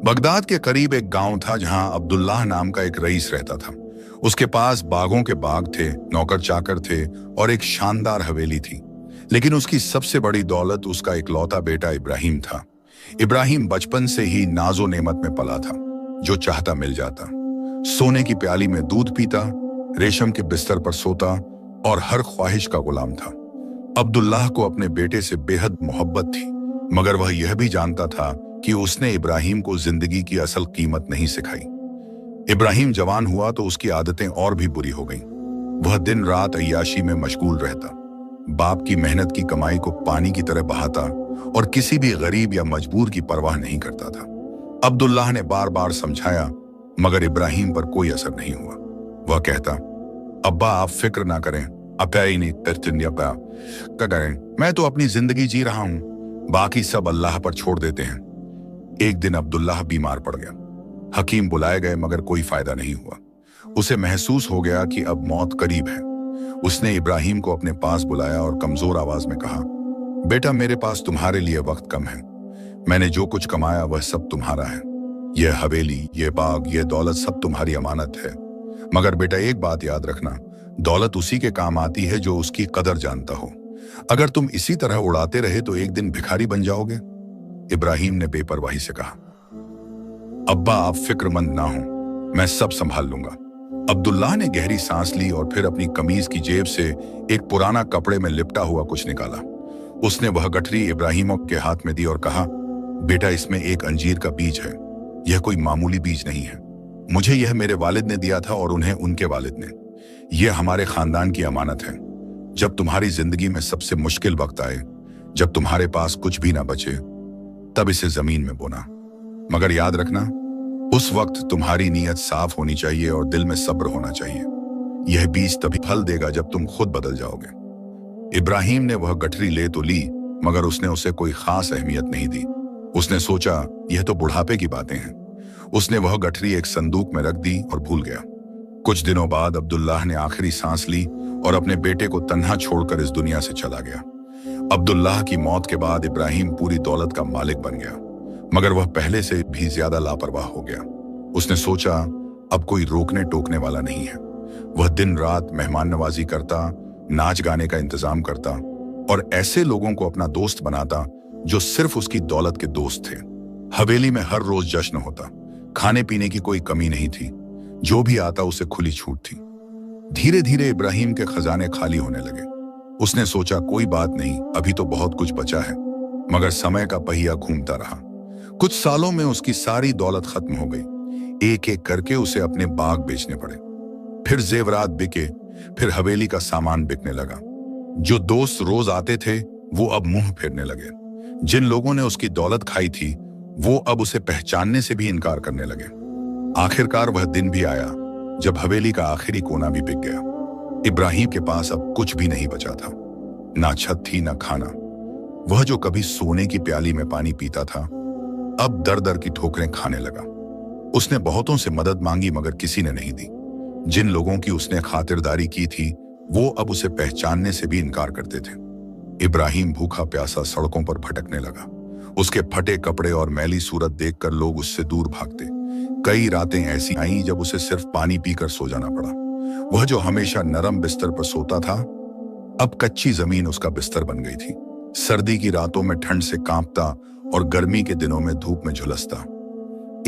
Baghdad के करीब एक गांव था जहां अब्दुल्लाह नाम का एक रईस रहता था। उसके पास बागों के बाग थे, नौकर चाकर थे और एक शानदार हवेली थी। लेकिन उसकी सबसे बड़ी दौलत उसका इकलौता बेटा इब्राहिम था। इब्राहिम बचपन से ही नाजो नेमत में पला था, जो चाहता मिल जाता। सोने की प्याली में दूध पीता, रेशम के बिस्तर पर सोता और हर ख्वाहिश का गुलाम था। अब्दुल्लाह को अपने बेटे से बेहद मोहब्बत थी, मगर वह यह भी जानता था कि उसने इब्राहिम को जिंदगी की असल कीमत नहीं सिखाई। इब्राहिम जवान हुआ तो उसकी आदतें और भी बुरी हो गईं। वह दिन रात अय्याशी में मशगूल रहता, बाप की मेहनत की कमाई को पानी की तरह बहाता और किसी भी गरीब या मजबूर की परवाह नहीं करता था। अब्दुल्लाह ने बार बार समझाया, मगर इब्राहिम पर कोई असर नहीं हुआ। वह कहता, अब्बा आप फिक्र ना करें, मैं तो अपनी जिंदगी जी रहा हूं, बाकी सब अल्लाह पर छोड़ देते हैं। एक दिन अब्दुल्लाह बीमार पड़ गया। हकीम बुलाए गए मगर कोई फायदा नहीं हुआ। उसे महसूस हो गया कि अब मौत करीब है। उसने इब्राहिम को अपने पास बुलाया और कमजोर आवाज में कहा, बेटा मेरे पास तुम्हारे लिए वक्त कम है। मैंने जो कुछ कमाया वह सब तुम्हारा है। यह हवेली, यह बाग, यह दौलत सब तुम्हारी अमानत है। मगर बेटा एक बात याद रखना, दौलत उसी के काम आती है जो उसकी कदर जानता हो। अगर तुम इसी तरह उड़ाते रहे तो एक दिन भिखारी बन जाओगे। इब्राहिम ने बेपरवाही से कहा, अब्बा आप फिक्रमंद ना हो, मैं सब संभाल लूंगा। अब्दुल्लाह ने गहरी सांस ली और फिर अपनी कमीज की जेब से एक पुराना कपड़े में लिपटा हुआ कुछ निकाला। उसने वह गठरी इब्राहिम के हाथ में दी और कहा, बेटा इसमें एक अंजीर का बीज है। यह कोई मामूली बीज नहीं है। मुझे यह मेरे वालिद ने दिया था और उन्हें उनके वालिद ने। यह हमारे खानदान की अमानत है। जब तुम्हारी जिंदगी में सबसे मुश्किल वक्त आए, जब तुम्हारे पास कुछ भी ना बचे, तब इसे जमीन में बोना। मगर याद रखना, उस वक्त तुम्हारी नीयत साफ होनी चाहिए और दिल में सब्र होना चाहिए। यह बीज तभी फल देगा जब तुम खुद बदल जाओगे। इब्राहिम ने वह गठरी ले तो ली, मगर उसने उसे कोई खास अहमियत नहीं दी। उसने सोचा, यह तो बुढ़ापे की बातें हैं। उसने वह गठरी एक संदूक में रख दी और भूल गया। कुछ दिनों बाद अब्दुल्लाह ने आखिरी सांस ली और अपने बेटे को तन्हा छोड़कर इस दुनिया से चला गया। अब्दुल्लाह की मौत के बाद इब्राहिम पूरी दौलत का मालिक बन गया, मगर वह पहले से भी ज्यादा लापरवाह हो गया। उसने सोचा, अब कोई रोकने टोकने वाला नहीं है। वह दिन रात मेहमान नवाजी करता, नाच गाने का इंतजाम करता और ऐसे लोगों को अपना दोस्त बनाता जो सिर्फ उसकी दौलत के दोस्त थे। हवेली में हर रोज जश्न होता, खाने पीने की कोई कमी नहीं थी। जो भी आता उसे खुली छूट थी। धीरे धीरे इब्राहिम के खजाने खाली होने लगे। उसने सोचा, कोई बात नहीं, अभी तो बहुत कुछ बचा है। मगर समय का पहिया घूमता रहा। कुछ सालों में उसकी सारी दौलत खत्म हो गई। एक एक करके उसे अपने बाग बेचने पड़े। फिर जेवरात बिके, फिर हवेली का सामान बिकने लगा। जो दोस्त रोज आते थे वो अब मुंह फेरने लगे। जिन लोगों ने उसकी दौलत खाई थी वो अब उसे पहचानने से भी इनकार करने लगे। आखिरकार वह दिन भी आया जब हवेली का आखिरी कोना भी बिक गया। इब्राहिम के पास अब कुछ भी नहीं बचा था। ना छत थी, ना खाना। वह जो कभी सोने की प्याली में पानी पीता था, अब दर दर की ठोकरें खाने लगा। उसने बहुतों से मदद मांगी मगर किसी ने नहीं दी। जिन लोगों की उसने खातिरदारी की थी वो अब उसे पहचानने से भी इनकार करते थे। इब्राहिम भूखा प्यासा सड़कों पर भटकने लगा। उसके फटे कपड़े और मैली सूरत देखकर लोग उससे दूर भागते। कई रातें ऐसी आईं जब उसे सिर्फ पानी पीकर सो जाना पड़ा। वह जो हमेशा नरम बिस्तर पर सोता था, अब कच्ची जमीन उसका बिस्तर बन गई थी। सर्दी की रातों में ठंड से कांपता और गर्मी के दिनों में धूप में झुलसता।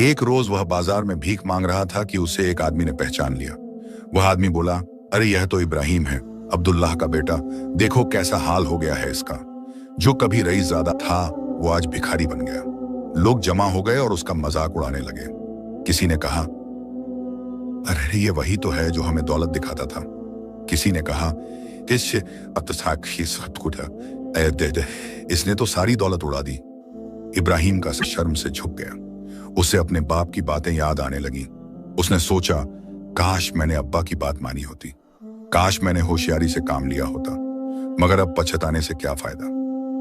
एक रोज वह बाजार में भीख मांग रहा था कि उसे एक आदमी ने पहचान लिया। वह आदमी बोला, अरे यह तो इब्राहिम है, अब्दुल्लाह का बेटा। देखो कैसा हाल हो गया है इसका। जो कभी रईस ज़ादा था वो आज भिखारी बन गया। लोग जमा हो गए और उसका मजाक उड़ाने लगे। किसी ने कहा, अरे ये वही तो है जो हमें दौलत दिखाता था। किसी ने कहा, इसने तो सारी दौलत उड़ा दी। इब्राहिम का शर्म से झुक गया। उसे अपने बाप की बातें याद आने लगी। उसने सोचा, काश मैंने अब्बा की बात मानी होती, काश मैंने होशियारी से काम लिया होता। मगर अब पछताने से क्या फायदा।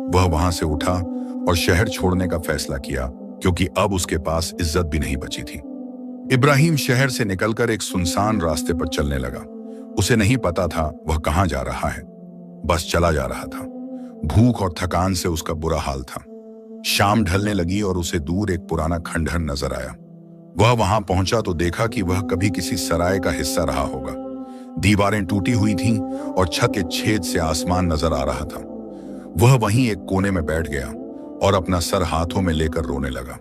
वह वहां से उठा और शहर छोड़ने का फैसला किया, क्योंकि अब उसके पास इज्जत भी नहीं बची थी। इब्राहिम शहर से निकलकर एक सुनसान रास्ते पर चलने लगा। उसे नहीं पता था वह कहां जा रहा है, बस चला जा रहा था। भूख और थकान से उसका बुरा हाल था। शाम ढलने लगी और उसे दूर एक पुराना खंडहर नजर आया। वह वहां पहुंचा तो देखा कि वह कभी किसी सराय का हिस्सा रहा होगा। दीवारें टूटी हुई थीं और छत के छेद से आसमान नजर आ रहा था। वह वहीं एक कोने में बैठ गया और अपना सर हाथों में लेकर रोने लगा।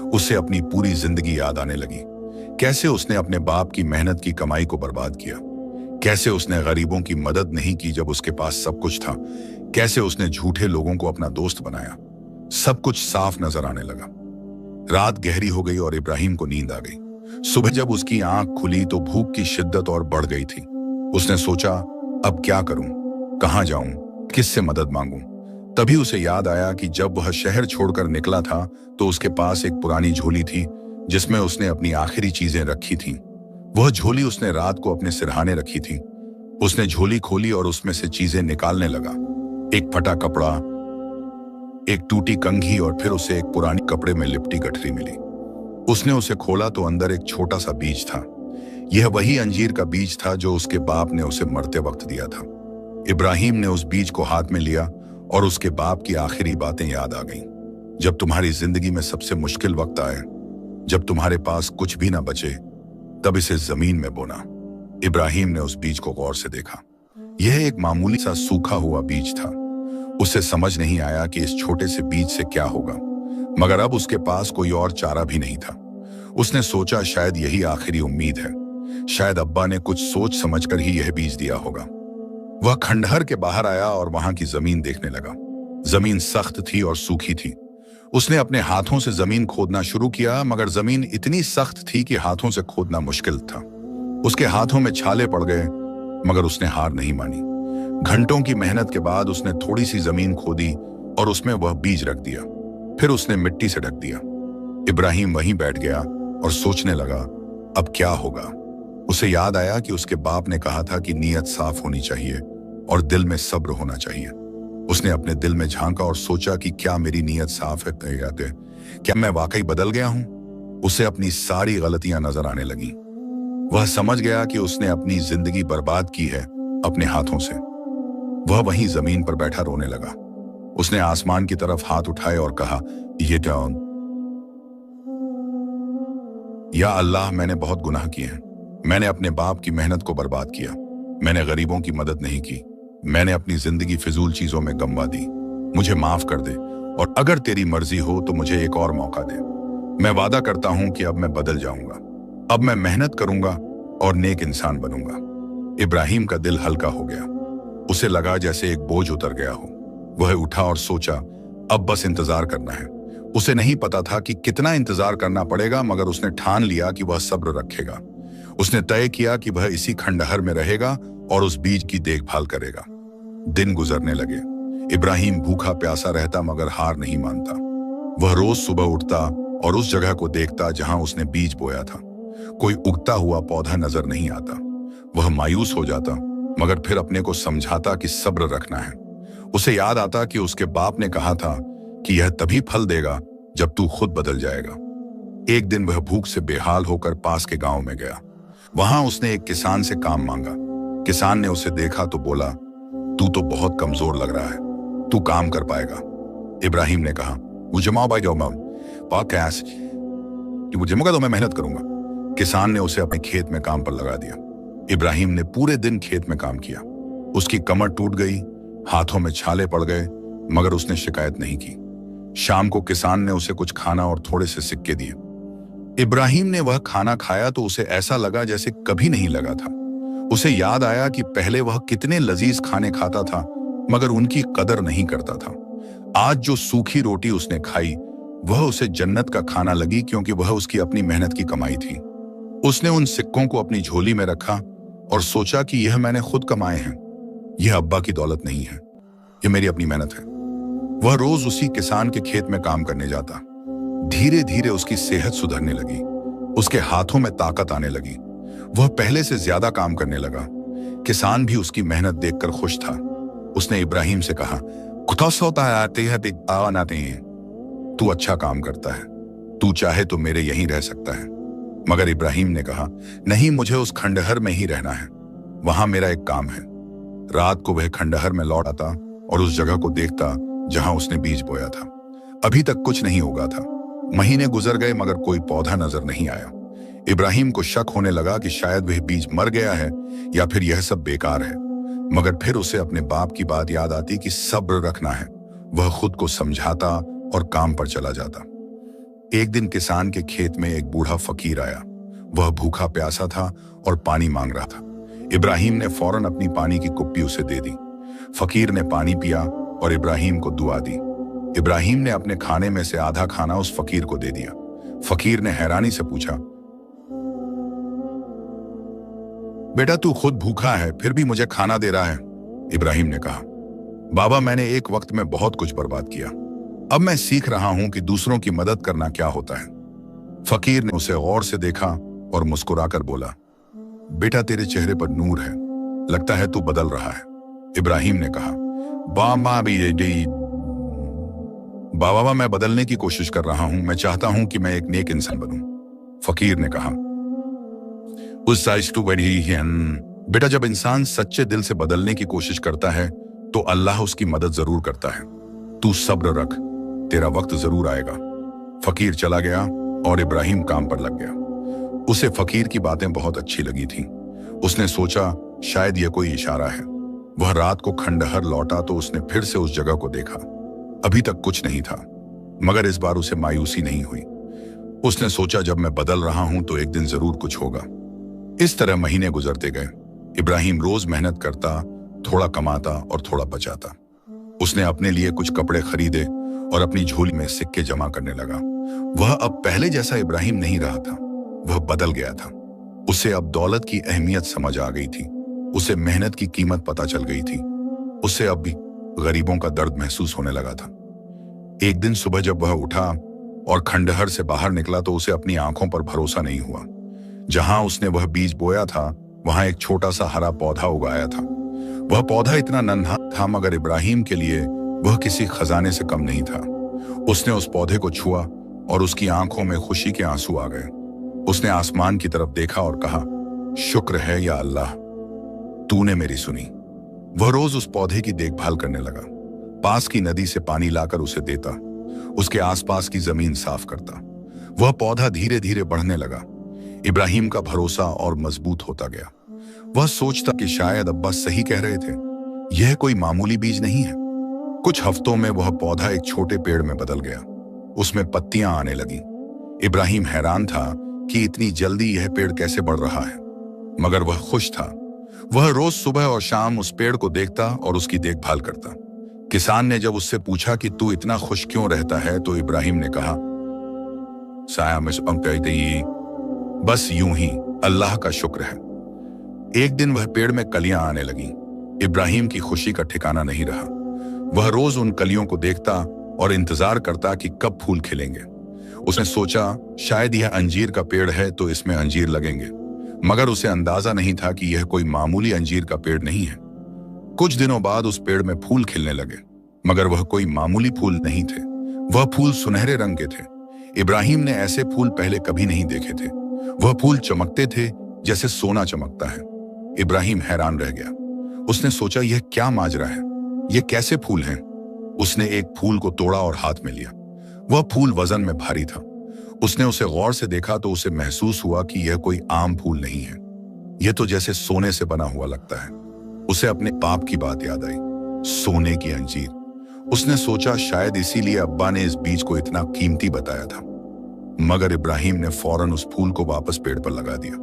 उसे अपनी पूरी जिंदगी याद आने लगी। कैसे उसने अपने बाप की मेहनत की कमाई को बर्बाद किया, कैसे उसने गरीबों की मदद नहीं की जब उसके पास सब कुछ था, कैसे उसने झूठे लोगों को अपना दोस्त बनाया। सब कुछ साफ नजर आने लगा। रात गहरी हो गई और इब्राहिम को नींद आ गई। सुबह जब उसकी आंख खुली तो भूख की शिद्दत और बढ़ गई थी। उसने सोचा, अब क्या करूं, कहां जाऊं, किससे मदद मांगूं। तभी उसे याद आया कि जब वह शहर छोड़कर निकला था तो उसके पास एक पुरानी झोली थी जिसमें उसने अपनी आखिरी चीजें रखी थीं। वह झोली उसने रात को अपने सिरहाने रखी थी। उसने झोली खोली और उसमें से चीजें निकालने लगा। एक फटा कपड़ा, एक टूटी कंघी और फिर उसे एक पुरानी कपड़े में लिपटी गठरी मिली। उसने उसे खोला तो अंदर एक छोटा सा बीज था। यह वही अंजीर का बीज था जो उसके बाप ने उसे मरते वक्त दिया था। इब्राहिम ने उस बीज को हाथ में लिया और उसके बाप की आखिरी बातें याद आ गईं। जब तुम्हारी जिंदगी में सबसे मुश्किल वक्त आए, जब तुम्हारे पास कुछ भी ना बचे, तब इसे जमीन में बोना। इब्राहिम ने उस बीज को गौर से देखा। यह एक मामूली सा सूखा हुआ बीज था। उसे समझ नहीं आया कि इस छोटे से बीज से क्या होगा, मगर अब उसके पास कोई और चारा भी नहीं था। उसने सोचा, शायद यही आखिरी उम्मीद है। शायद अब्बा ने कुछ सोच समझकर ही यह बीज दिया होगा। वह खंडहर के बाहर आया और वहां की जमीन देखने लगा। जमीन सख्त थी और सूखी थी। उसने अपने हाथों से जमीन खोदना शुरू किया, मगर जमीन इतनी सख्त थी कि हाथों से खोदना मुश्किल था। उसके हाथों में छाले पड़ गए, मगर उसने हार नहीं मानी। घंटों की मेहनत के बाद उसने थोड़ी सी जमीन खोदी और उसमें वह बीज रख दिया। फिर उसने मिट्टी से ढक दिया। इब्राहिम वहीं बैठ गया और सोचने लगा, अब क्या होगा। उसे याद आया कि उसके बाप ने कहा था कि नीयत साफ होनी चाहिए और दिल में सब्र होना चाहिए। उसने अपने दिल में झांका और सोचा कि क्या मेरी नीयत साफ है, क्या मैं वाकई बदल गया हूं। उसे अपनी सारी गलतियां नजर आने लगी। वह समझ गया कि उसने अपनी जिंदगी बर्बाद की है अपने हाथों से। वह वहीं जमीन पर बैठा रोने लगा। उसने आसमान की तरफ हाथ उठाए और कहा, ये क्या, या अल्लाह, मैंने बहुत गुनाह किए हैं। मैंने अपने बाप की मेहनत को बर्बाद किया। मैंने गरीबों की मदद नहीं की। मैंने अपनी जिंदगी फिजूल चीजों में गंवा दी। मुझे माफ कर दे और अगर तेरी मर्जी हो तो मुझे एक और मौका दे। मैं वादा करता हूं कि अब मैं बदल जाऊंगा। अब मैं मेहनत करूंगा और नेक इंसान बनूंगा। इब्राहिम का दिल हल्का हो गया। उसे लगा जैसे एक बोझ उतर गया हो। वह उठा और सोचा, अब बस इंतजार करना है। उसे नहीं पता था कि कितना इंतजार करना पड़ेगा, मगर उसने ठान लिया कि वह सब्र रखेगा। उसने तय किया कि वह इसी खंडहर में रहेगा और उस बीज की देखभाल करेगा। दिन गुजरने लगे। इब्राहिम भूखा प्यासा रहता मगर हार नहीं मानता। वह रोज सुबह उठता और उस जगह को देखता जहां उसने बीज बोया था। कोई उगता हुआ पौधा नजर नहीं आता। वह मायूस हो जाता, मगर फिर अपने को समझाता कि सब्र रखना है। उसे याद आता कि उसके बाप ने कहा था कि यह तभी फल देगा जब तू खुद बदल जाएगा। एक दिन वह भूख से बेहाल होकर पास के गांव में गया। वहां उसने एक किसान से काम मांगा। किसान ने उसे देखा तो बोला, तू तो बहुत कमजोर लग रहा है, तू काम कर पाएगा। इब्राहिम ने कहा, मुझे माओ भाई जाओ मुझे मौका दो, मैं मेहनत करूंगा। किसान ने उसे अपने खेत में काम पर लगा दिया। इब्राहिम ने पूरे दिन खेत में काम किया। उसकी कमर टूट गई, हाथों में छाले पड़ गए, मगर उसने शिकायत नहीं की। शाम को किसान ने उसे कुछ खाना और थोड़े से सिक्के दिए। इब्राहिम ने वह खाना खाया तो उसे ऐसा लगा जैसे कभी नहीं लगा था। उसे याद आया कि पहले वह कितने लजीज खाने खाता था, मगर उनकी कदर नहीं करता था। आज जो सूखी रोटी उसने खाई वह उसे जन्नत का खाना लगी, क्योंकि वह उसकी अपनी मेहनत की कमाई थी। उसने उन सिक्कों को अपनी झोली में रखा और सोचा कि यह मैंने खुद कमाए हैं। यह अब्बा की दौलत नहीं है, यह मेरी अपनी मेहनत है। वह रोज उसी किसान के खेत में काम करने जाता। धीरे धीरे उसकी सेहत सुधरने लगी। उसके हाथों में ताकत आने लगी। वह पहले से ज्यादा काम करने लगा। किसान भी उसकी मेहनत देखकर खुश था। उसने इब्राहिम से कहा, तू अच्छा काम करता है, तू चाहे तो मेरे यहीं रह सकता है। मगर इब्राहिम ने कहा, नहीं, मुझे उस खंडहर में ही रहना है। वहां मेरा एक काम है। रात को वह खंडहर में लौट आता और उस जगह को देखता जहां उसने बीज बोया था। अभी तक कुछ नहीं उगा था। महीने गुजर गए मगर कोई पौधा नजर नहीं आया। इब्राहिम को शक होने लगा कि शायद वह बीज मर गया है या फिर यह सब बेकार है। मगर फिर उसे अपने बाप की बात याद आती कि सब्र रखना है। वह खुद को समझाता और काम पर चला जाता। एक दिन किसान के खेत में एक बूढ़ा फकीर आया। वह भूखा प्यासा था और पानी मांग रहा था। इब्राहिम ने फौरन अपनी पानी की कुप्पी उसे दे दी। फकीर ने पानी पिया और इब्राहिम को दुआ दी। इब्राहिम ने अपने खाने में से आधा खाना उस फकीर को दे दिया। फकीर ने हैरानी से पूछा, बेटा तू खुद भूखा है फिर भी मुझे खाना दे रहा है? इब्राहिम ने कहा, बाबा मैंने एक वक्त में बहुत कुछ बर्बाद किया, अब मैं सीख रहा हूं कि दूसरों की मदद करना क्या होता है। फकीर ने उसे गौर से देखा और मुस्कुराकर बोला, बेटा तेरे चेहरे पर नूर है, लगता है तू बदल रहा है। इब्राहिम ने कहा, बाबा मैं बदलने की कोशिश कर रहा हूं, मैं चाहता हूं कि मैं एक नेक इंसान बनूं। फकीर ने कहा, बेटा जब इंसान सच्चे दिल से बदलने की कोशिश करता है तो अल्लाह उसकी मदद जरूर करता है। तू सब्र रख, तेरा वक्त जरूर आएगा। फकीर चला गया और इब्राहिम काम पर लग गया। उसे फकीर की बातें बहुत अच्छी लगी थी। उसने सोचा शायद यह कोई इशारा है। वह रात को खंडहर लौटा तो उसने फिर से उस जगह को देखा। अभी तक कुछ नहीं था, मगर इस बार उसे मायूसी नहीं हुई। उसने सोचा जब मैं बदल रहा हूं तो एक दिन जरूर कुछ होगा। इस तरह महीने गुजरते गए। इब्राहिम रोज मेहनत करता, थोड़ा कमाता और थोड़ा बचाता। उसने अपने लिए कुछ कपड़े खरीदे और अपनी झोली में सिक्के जमा करने लगा। वह अब पहले जैसा इब्राहिम नहीं रहा था, वह बदल गया था। उसे अब दौलत की अहमियत समझ आ गई थी। उसे मेहनत की कीमत पता चल गई थी। उसे अब भी गरीबों का दर्द महसूस होने लगा था। एक दिन सुबह जब वह उठा और खंडहर से बाहर निकला तो उसे अपनी आंखों पर भरोसा नहीं हुआ। जहां उसने वह बीज बोया था वहां एक छोटा सा हरा पौधा उगाया था। वह पौधा इतना नन्हा था मगर इब्राहिम के लिए वह किसी खजाने से कम नहीं था। उसने उस पौधे को छुआ और उसकी आंखों में खुशी के आंसू आ गए। उसने आसमान की तरफ देखा और कहा, शुक्र है या अल्लाह, तूने मेरी सुनी। वह रोज उस पौधे की देखभाल करने लगा। पास की नदी से पानी लाकर उसे देता, उसके आसपास की जमीन साफ करता। वह पौधा धीरे धीरे बढ़ने लगा। इब्राहिम का भरोसा और मजबूत होता गया। वह सोचता कि शायद अब्बा सही कह रहे थे, यह कोई मामूली बीज नहीं है। कुछ हफ्तों में वह पौधा एक छोटे पेड़ में बदल गया। उसमें पत्तियां आने लगी। इब्राहिम हैरान था कि इतनी जल्दी यह पेड़ कैसे बढ़ रहा है, मगर वह खुश था। वह रोज सुबह और शाम उस पेड़ को देखता और उसकी देखभाल करता। किसान ने जब उससे पूछा कि तू इतना खुश क्यों रहता है तो इब्राहिम ने कहा, बस यूं ही, अल्लाह का शुक्र है। एक दिन वह पेड़ में कलियां आने लगीं। इब्राहिम की खुशी का ठिकाना नहीं रहा। वह रोज उन कलियों को देखता और इंतजार करता कि कब फूल खिलेंगे। उसने सोचा शायद यह अंजीर का पेड़ है तो इसमें अंजीर लगेंगे, मगर उसे अंदाजा नहीं था कि यह कोई मामूली अंजीर का पेड़ नहीं है। कुछ दिनों बाद उस पेड़ में फूल खिलने लगे, मगर वह कोई मामूली फूल नहीं थे। वह फूल सुनहरे रंग के थे। इब्राहिम ने ऐसे फूल पहले कभी नहीं देखे थे। वह फूल चमकते थे जैसे सोना चमकता है। इब्राहिम हैरान रह गया। उसने सोचा यह क्या माजरा है, ये कैसे फूल हैं? उसने एक फूल को तोड़ा और हाथ में लिया। वह फूल वजन में भारी था। उसने उसे गौर से देखा तो उसे महसूस हुआ कि यह कोई आम फूल नहीं है, यह तो जैसे सोने से बना हुआ लगता है। उसे अपने बाप की बात याद आई, सोने की अंजीर। उसने सोचा शायद इसीलिए अब्बा ने इस बीज को इतना कीमती बताया था। मगर इब्राहिम ने फौरन उस फूल को वापस पेड़ पर लगा दिया।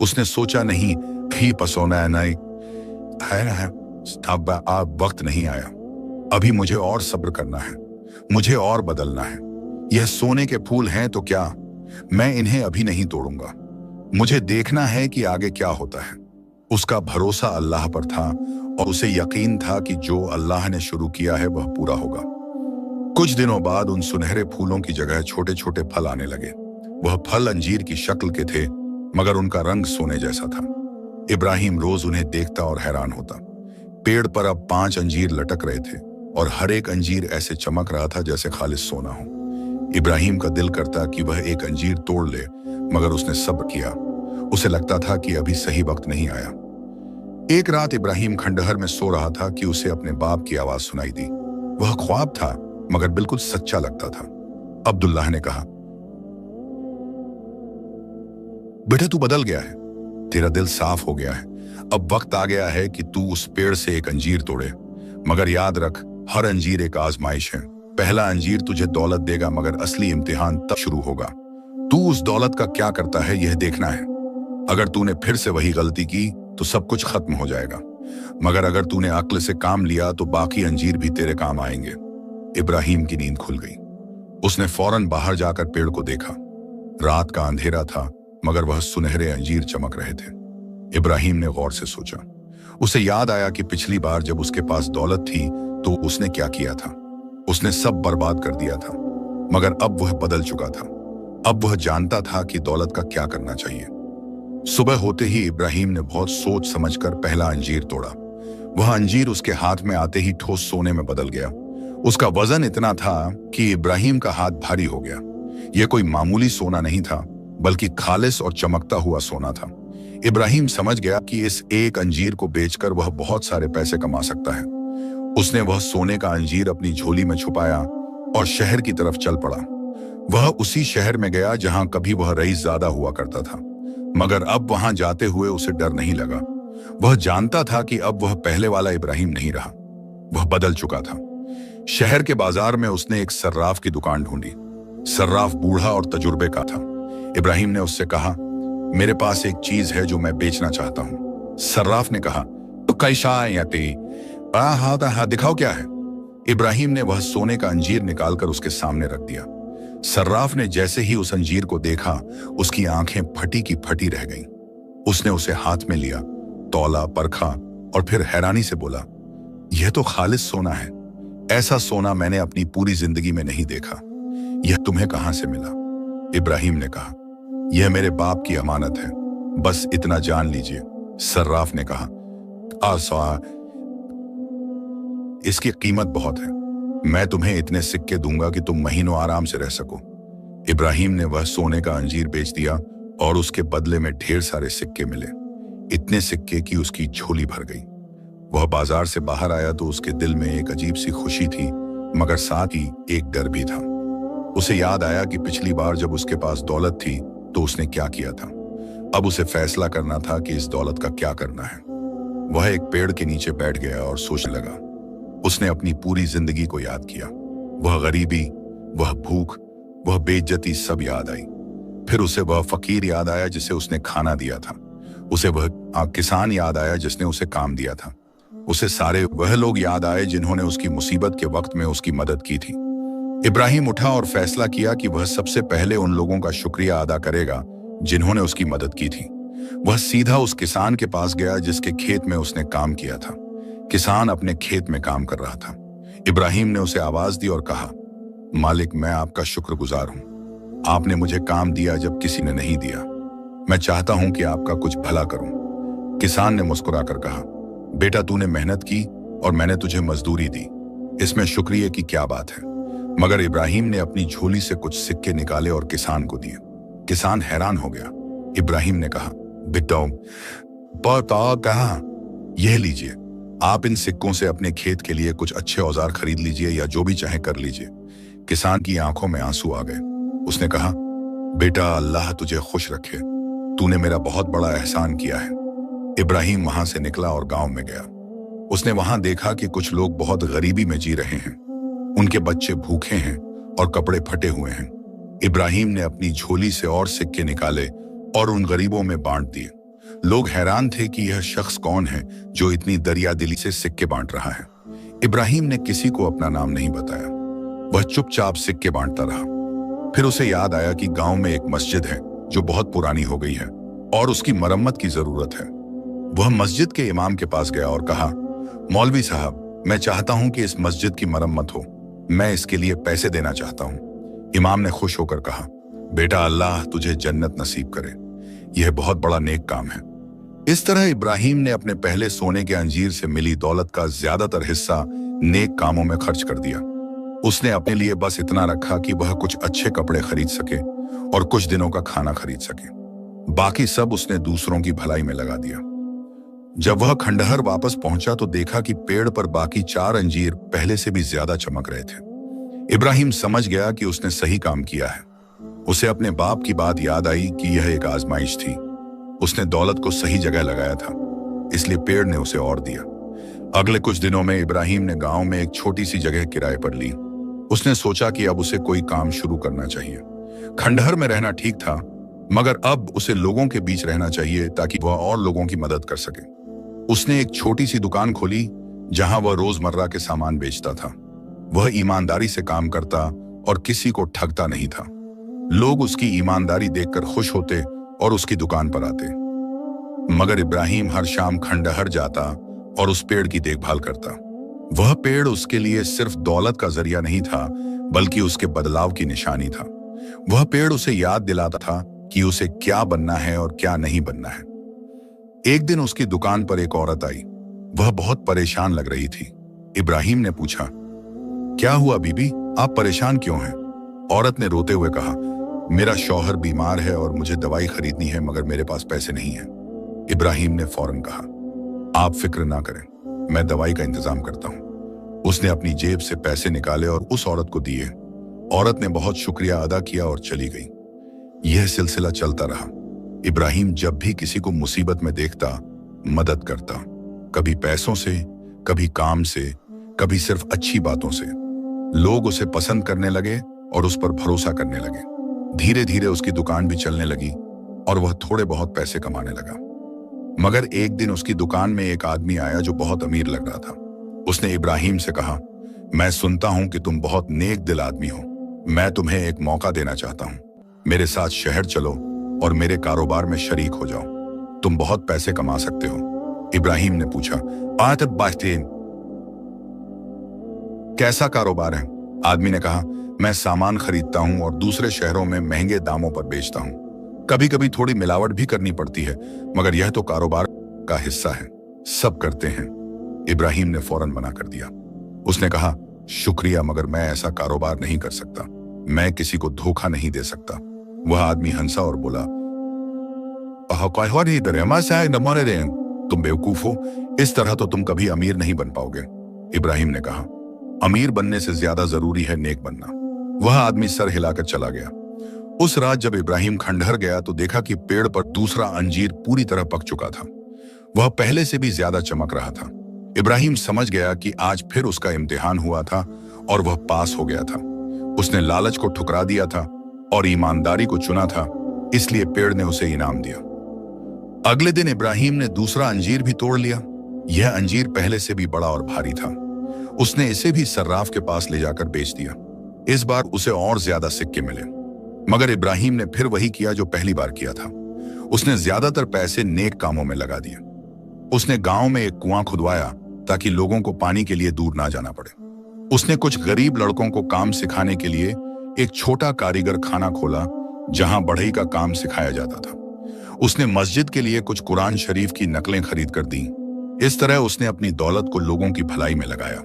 उसने सोचा नहीं, भी पसोना है नहीं है, अब वक्त नहीं आया। अभी मुझे और सब्र करना है, मुझे और बदलना है। यह सोने के फूल हैं तो क्या, मैं इन्हें अभी नहीं तोड़ूंगा। मुझे देखना है कि आगे क्या होता है। उसका भरोसा अल्लाह पर था और उसे यकीन था कि जो अल्लाह ने शुरू किया है वह पूरा होगा। कुछ दिनों बाद उन सुनहरे फूलों की जगह छोटे छोटे फल आने लगे। वह फल अंजीर की शक्ल के थे, मगर उनका रंग सोने जैसा था। इब्राहिम रोज उन्हें देखता और हैरान होता। पेड़ पर अब 5 अंजीर लटक रहे थे और हर एक अंजीर ऐसे चमक रहा था जैसे खालिस सोना हो। इब्राहिम का दिल करता कि वह एक अंजीर तोड़ ले, मगर उसने सब्र किया। उसे लगता था कि अभी सही वक्त नहीं आया। एक रात इब्राहिम खंडहर में सो रहा था कि उसे अपने बाप की आवाज सुनाई दी। वह ख्वाब था मगर बिल्कुल सच्चा लगता था। अब्दुल्लाह ने कहा, बेटा तू बदल गया है, तेरा दिल साफ हो गया है। अब वक्त आ गया है कि तू उस पेड़ से एक अंजीर तोड़े, मगर याद रख, हर अंजीर एक आजमाइश है। पहला अंजीर तुझे दौलत देगा, मगर असली इम्तिहान तब शुरू होगा। तू उस दौलत का क्या करता है यह देखना है। अगर तूने फिर से वही गलती की तो सब कुछ खत्म हो जाएगा, मगर अगर तूने अक्ल से काम लिया तो बाकी अंजीर भी तेरे काम आएंगे। इब्राहिम की नींद खुल गई। उसने फौरन बाहर जाकर पेड़ को देखा। रात का अंधेरा था, मगर वह सुनहरे अंजीर चमक रहे थे। इब्राहिम ने गौर से सोचा। उसे याद आया कि पिछली बार जब उसके पास दौलत थी तो उसने क्या किया था। उसने सब बर्बाद कर दिया था, मगर अब वह बदल चुका था। अब वह जानता था कि दौलत का क्या करना चाहिए। सुबह होते ही इब्राहिम ने बहुत सोच समझकर पहला अंजीर तोड़ा। वह अंजीर उसके हाथ में आते ही ठोस सोने में बदल गया। उसका वजन इतना था कि इब्राहिम का हाथ भारी हो गया। यह कोई मामूली सोना नहीं था, बल्कि खालिस और चमकता हुआ सोना था। इब्राहिम समझ गया कि इस एक अंजीर को बेचकर वह बहुत सारे पैसे कमा सकता है। उसने वह सोने का अंजीर अपनी झोली में छुपाया और शहर की तरफ चल पड़ा। वह उसी शहर में गया जहां कभी वह रईस ज़्यादा हुआ करता था, मगर अब वहां जाते हुए उसे डर नहीं लगा। वह जानता था कि अब वह पहले वाला इब्राहिम नहीं रहा, वह बदल चुका था। शहर के बाजार में उसने एक सर्राफ की दुकान ढूंढी। सर्राफ बूढ़ा और तजुर्बे का था। इब्राहिम ने उससे कहा, मेरे पास एक चीज है जो मैं बेचना चाहता हूं। सर्राफ ने कहा, तो कैसा हाँ, दिखाओ क्या है। इब्राहिम ने वह सोने का अंजीर निकालकर उसके सामने रख दिया। सर्राफ ने जैसे ही उस अंजीर को देखा, उसकी आंखें फटी की फटी रह गईं। उसने उसे हाथ में लिया, तौला, परखा और फिर हैरानी से बोला, यह तो खालिस सोना है। ऐसा सोना मैंने अपनी पूरी जिंदगी में नहीं देखा। यह तुम्हें कहां से मिला? इब्राहिम ने कहा, यह मेरे बाप की अमानत है, बस इतना जान लीजिए। सर्राफ ने कहा, इसकी कीमत बहुत है। मैं तुम्हें इतने सिक्के दूंगा कि तुम महीनों आराम से रह सको। इब्राहिम ने वह सोने का अंजीर बेच दिया और उसके बदले में ढेर सारे सिक्के मिले। इतने सिक्के कि उसकी झोली भर गई। वह बाजार से बाहर आया तो उसके दिल में एक अजीब सी खुशी थी, मगर साथ ही एक डर भी था। उसे याद आया कि पिछली बार जब उसके पास दौलत थी तो उसने क्या किया था। अब उसे फैसला करना था कि इस दौलत का क्या करना है। वह एक पेड़ के नीचे बैठ गया और सोचने लगा। उसने अपनी पूरी जिंदगी को याद किया। वह गरीबी, वह भूख, वह बेइज्जती सब याद आई। फिर उसे वह फकीर याद आया जिसे उसने खाना दिया था। उसे वह किसान याद आया जिसने उसे काम दिया था। उसे सारे वह लोग याद आए जिन्होंने उसकी मुसीबत के वक्त में उसकी मदद की थी। इब्राहिम उठा और फैसला किया कि वह सबसे पहले उन लोगों का शुक्रिया अदा करेगा जिन्होंने उसकी मदद की थी। वह सीधा उस किसान के पास गया जिसके खेत में उसने काम किया था। किसान अपने खेत में काम कर रहा था। इब्राहिम ने उसे आवाज दी और कहा, मालिक, मैं आपका शुक्रगुजार हूं। आपने मुझे काम दिया जब किसी ने नहीं दिया। मैं चाहता हूं कि आपका कुछ भला करूं। किसान ने मुस्कुराकर कहा, बेटा, तूने मेहनत की और मैंने तुझे मजदूरी दी, इसमें शुक्रिया की क्या बात है। मगर इब्राहिम ने अपनी झोली से कुछ सिक्के निकाले और किसान को दिए। किसान हैरान हो गया। इब्राहिम ने कहा, बेटा, कहा, यह लीजिए, आप इन सिक्कों से अपने खेत के लिए कुछ अच्छे औजार खरीद लीजिए या जो भी चाहे कर लीजिए। किसान की आंखों में आंसू आ गए। उसने कहा, बेटा, अल्लाह तुझे खुश रखे, तूने मेरा बहुत बड़ा एहसान किया है। इब्राहिम वहां से निकला और गांव में गया। उसने वहां देखा कि कुछ लोग बहुत गरीबी में जी रहे हैं। उनके बच्चे भूखे हैं और कपड़े फटे हुए हैं। इब्राहिम ने अपनी झोली से और सिक्के निकाले और उन गरीबों में बांट दिए। लोग हैरान थे कि यह शख्स कौन है जो इतनी दरिया दिली से सिक्के बांट रहा है। इब्राहिम ने किसी को अपना नाम नहीं बताया। वह चुपचाप सिक्के बांटता रहा। फिर उसे याद आया कि गांव में एक मस्जिद है जो बहुत पुरानी हो गई है और उसकी मरम्मत की जरूरत है। वह मस्जिद के इमाम के पास गया और कहा, मौलवी साहब, मैं चाहता हूं कि इस मस्जिद की मरम्मत हो। मैं इसके लिए पैसे देना चाहता हूं। इमाम ने खुश होकर कहा, बेटा, अल्लाह तुझे जन्नत नसीब करे, यह बहुत बड़ा नेक काम है। इस तरह इब्राहिम ने अपने पहले सोने के अंजीर से मिली दौलत का ज्यादातर हिस्सा नेक कामों में खर्च कर दिया। उसने अपने लिए बस इतना रखा कि वह कुछ अच्छे कपड़े खरीद सके और कुछ दिनों का खाना खरीद सके। बाकी सब उसने दूसरों की भलाई में लगा दिया। जब वह खंडहर वापस पहुंचा तो देखा कि पेड़ पर बाकी 4 अंजीर पहले से भी ज्यादा चमक रहे थे। इब्राहिम समझ गया कि उसने सही काम किया है। उसे अपने बाप की बात याद आई कि यह एक आजमाइश थी। उसने दौलत को सही जगह लगाया था, इसलिए पेड़ ने उसे और दिया। अगले कुछ दिनों में इब्राहिम ने गांव में एक छोटी सी जगह किराए पर ली। उसने सोचा कि अब उसे कोई काम शुरू करना चाहिए। खंडहर में रहना ठीक था, मगर अब उसे लोगों के बीच रहना चाहिए ताकि वह और लोगों की मदद कर सके। उसने एक छोटी सी दुकान खोली जहां वह रोजमर्रा के सामान बेचता था। वह ईमानदारी से काम करता और किसी को ठगता नहीं था। लोग उसकी ईमानदारी देखकर खुश होते और उसकी दुकान पर आते। मगर इब्राहिम हर शाम खंडहर जाता और उस पेड़ की देखभाल करता। वह पेड़ उसके लिए सिर्फ दौलत का जरिया नहीं था, बल्कि उसके बदलाव की निशानी था। वह पेड़ उसे याद दिलाता था कि उसे क्या बनना है और क्या नहीं बनना है। एक दिन उसकी दुकान पर एक औरत आई। वह बहुत परेशान लग रही थी। इब्राहिम ने पूछा, क्या हुआ बीबी, आप परेशान क्यों हैं? औरत ने रोते हुए कहा, मेरा शौहर बीमार है और मुझे दवाई खरीदनी है, मगर मेरे पास पैसे नहीं हैं। इब्राहिम ने फौरन कहा, आप फिक्र ना करें, मैं दवाई का इंतजाम करता हूं। उसने अपनी जेब से पैसे निकाले और उस औरत को दिए। औरत ने बहुत शुक्रिया अदा किया और चली गई। यह सिलसिला चलता रहा। इब्राहिम जब भी किसी को मुसीबत में देखता, मदद करता, कभी पैसों से, कभी काम से, कभी सिर्फ अच्छी बातों से। लोग उसे पसंद करने लगे और उस पर भरोसा करने लगे। धीरे धीरे उसकी दुकान भी चलने लगी और वह थोड़े बहुत पैसे कमाने लगा। मगर एक दिन उसकी दुकान में एक आदमी आया जो बहुत अमीर लग रहा था। उसने इब्राहिम से कहा, मैं सुनता हूं कि तुम बहुत नेक दिल आदमी हो। मैं तुम्हें एक मौका देना चाहता हूं। मेरे साथ शहर चलो और मेरे कारोबार में शरीक हो जाओ। तुम बहुत पैसे कमा सकते हो। इब्राहिम ने पूछा, कैसा कारोबार है? आदमी ने कहा, मैं सामान खरीदता हूं और दूसरे शहरों में महंगे दामों पर बेचता हूं। कभी कभी थोड़ी मिलावट भी करनी पड़ती है, मगर यह तो कारोबार का हिस्सा है, सब करते हैं। इब्राहिम ने फौरन मना कर दिया। उसने कहा, शुक्रिया, मगर मैं ऐसा कारोबार नहीं कर सकता। मैं किसी को धोखा नहीं दे सकता। वह आदमी हंसा और बोला, तुम बेवकूफ हो, इस तरह तो तुम कभी अमीर नहीं बन पाओगे। इब्राहिम ने कहा, अमीर बनने से ज्यादा जरूरी है नेक बनना। वह आदमी सर हिलाकर चला गया। उस रात जब इब्राहिम खंडहर गया तो देखा कि पेड़ पर दूसरा अंजीर पूरी तरह पक चुका था। वह पहले से भी ज्यादा चमक रहा था। इब्राहिम समझ गया कि आज फिर उसका इम्तिहान हुआ था और वह पास हो गया था। उसने लालच को ठुकरा दिया था और ईमानदारी को चुना था, इसलिए पेड़ ने उसे इनाम दिया। अगले दिन इब्राहिम ने दूसरा अंजीर भी तोड़ लिया। यह अंजीर पहले से भी बड़ा और भारी था। उसने इसे भी सर्राफ के पास ले जाकर बेच दिया। इस बार उसे और ज्यादा सिक्के मिले। मगर इब्राहिम ने फिर वही किया जो पहली बार किया था। उसने ज्यादातर पैसे नेक कामों में लगा दिए। उसने गांव में एक कुआं खुदवाया ताकि लोगों को पानी के लिए दूर ना जाना पड़े। उसने कुछ गरीब लड़कों को काम सिखाने के लिए एक छोटा कारीगर खाना खोला जहां बढ़ई का काम सिखाया जाता था। उसने मस्जिद के लिए कुछ कुरान शरीफ की नकलें खरीद कर दी। इस तरह उसने अपनी दौलत को लोगों की भलाई में लगाया।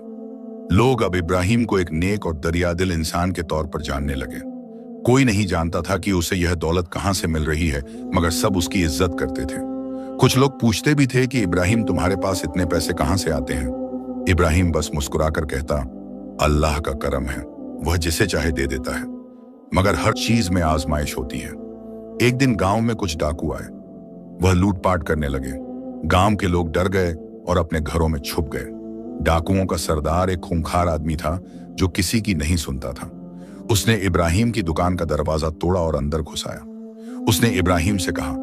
लोग अब इब्राहिम को एक नेक और दरियादिल इंसान के तौर पर जानने लगे। कोई नहीं जानता था कि उसे यह दौलत कहां से मिल रही है, मगर सब उसकी इज्जत करते थे। कुछ लोग पूछते भी थे कि इब्राहिम, तुम्हारे पास इतने पैसे कहां से आते हैं? इब्राहिम बस मुस्कुराकर कहता, अल्लाह का करम है, वह जिसे चाहे दे देता है। मगर हर चीज में आजमाइश होती है। एक दिन गांव में कुछ डाकू आए। वह लूटपाट करने लगे। गांव के लोग डर गए और अपने घरों में छुप गए। डाकुओं का सरदार एक खूंखार आदमी था जो किसी की नहीं सुनता था। उसने इब्राहिम की दुकान का दरवाजा तोड़ा और अंदर घुस आया। उसने इब्राहिम से कहा,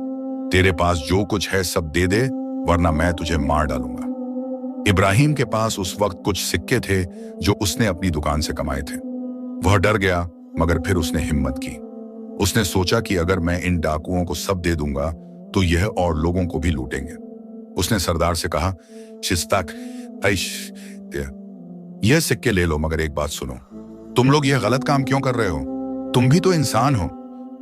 तेरे पास जो कुछ है सब दे दे, वरना मैं तुझे मार डालूंगा। इब्राहिम के पास उस वक्त कुछ सिक्के थे जो उसने अपनी दुकान से कमाए थे। वह डर गया, मगर फिर उसने हिम्मत की। उसने सोचा कि अगर मैं इन डाकुओं को सब दे दूंगा तो यह और लोगों को भी लूटेंगे। उसने सरदार से कहा, शिस्ताक यह सिक्के ले लो, मगर एक बात सुनो, तुम लोग यह गलत काम क्यों कर रहे हो? तुम भी तो इंसान हो,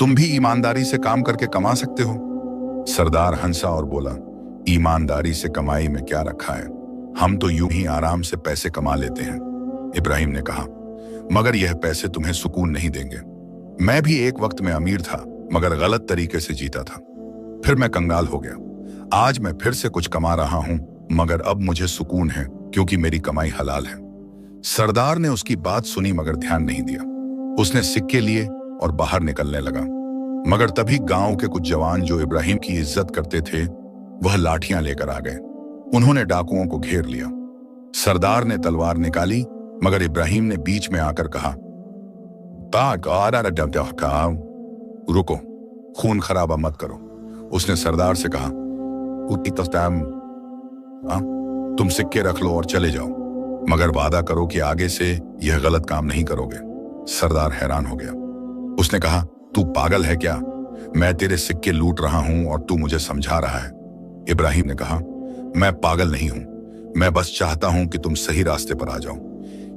तुम भी ईमानदारी से काम करके कमा सकते हो। सरदार हंसा और बोला, ईमानदारी से कमाई में क्या रखा है, हम तो यूं ही आराम से पैसे कमा लेते हैं। इब्राहिम ने कहा, मगर यह पैसे तुम्हें सुकून नहीं देंगे। मैं भी एक वक्त में अमीर था, मगर गलत तरीके से जीता था। फिर मैं कंगाल हो गया। आज मैं फिर से कुछ कमा रहा हूं, मगर अब मुझे सुकून है क्योंकि मेरी कमाई हलाल है। सरदार ने उसकी बात सुनी मगर ध्यान नहीं दिया। उसने सिक्के लिए और बाहर निकलने लगा, मगर तभी गांव के कुछ जवान जो इब्राहिम की इज्जत करते थे वह लाठियां लेकर आ गए। उन्होंने डाकुओं को घेर लिया। सरदार ने तलवार निकाली मगर इब्राहिम ने बीच में आकर कहा, रुको, खून खराबा मत करो। उसने सरदार से कहा, तुम सिक्के रख लो और चले जाओ, मगर वादा करो कि आगे से यह गलत काम नहीं करोगे। सरदार हैरान हो गया। उसने कहा, तू पागल है क्या? मैं तेरे सिक्के लूट रहा हूं और तू मुझे समझा रहा है। इब्राहिम ने कहा, मैं पागल नहीं हूं, मैं बस चाहता हूं कि तुम सही रास्ते पर आ जाओ।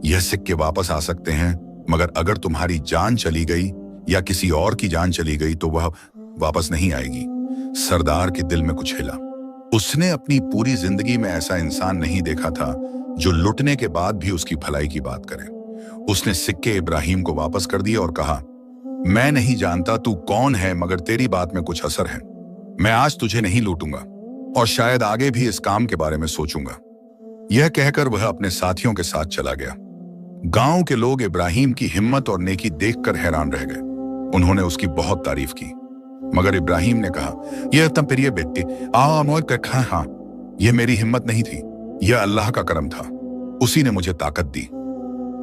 यह सिक्के वापस आ सकते हैं, मगर अगर तुम्हारी जान चली गई या किसी और की जान चली गई तो वह वापस नहीं आएगी। सरदार के दिल में कुछ हिला। उसने अपनी पूरी जिंदगी में ऐसा इंसान नहीं देखा था जो लुटने के बाद भी उसकी भलाई की बात करे। उसने सिक्के इब्राहिम को वापस कर दिए और कहा, मैं नहीं जानता तू कौन है, मगर तेरी बात में कुछ असर है। मैं आज तुझे नहीं लूटूंगा और शायद आगे भी इस काम के बारे में सोचूंगा। यह कहकर वह अपने साथियों के साथ चला गया। गांव के लोग इब्राहिम की हिम्मत और नेकी देखकर हैरान रह गए। उन्होंने उसकी बहुत तारीफ की, मगर इब्राहिम ने कहा, यह तब प्रिय बेटी हाँ, यह मेरी हिम्मत नहीं थी, यह अल्लाह का करम था, उसी ने मुझे ताकत दी।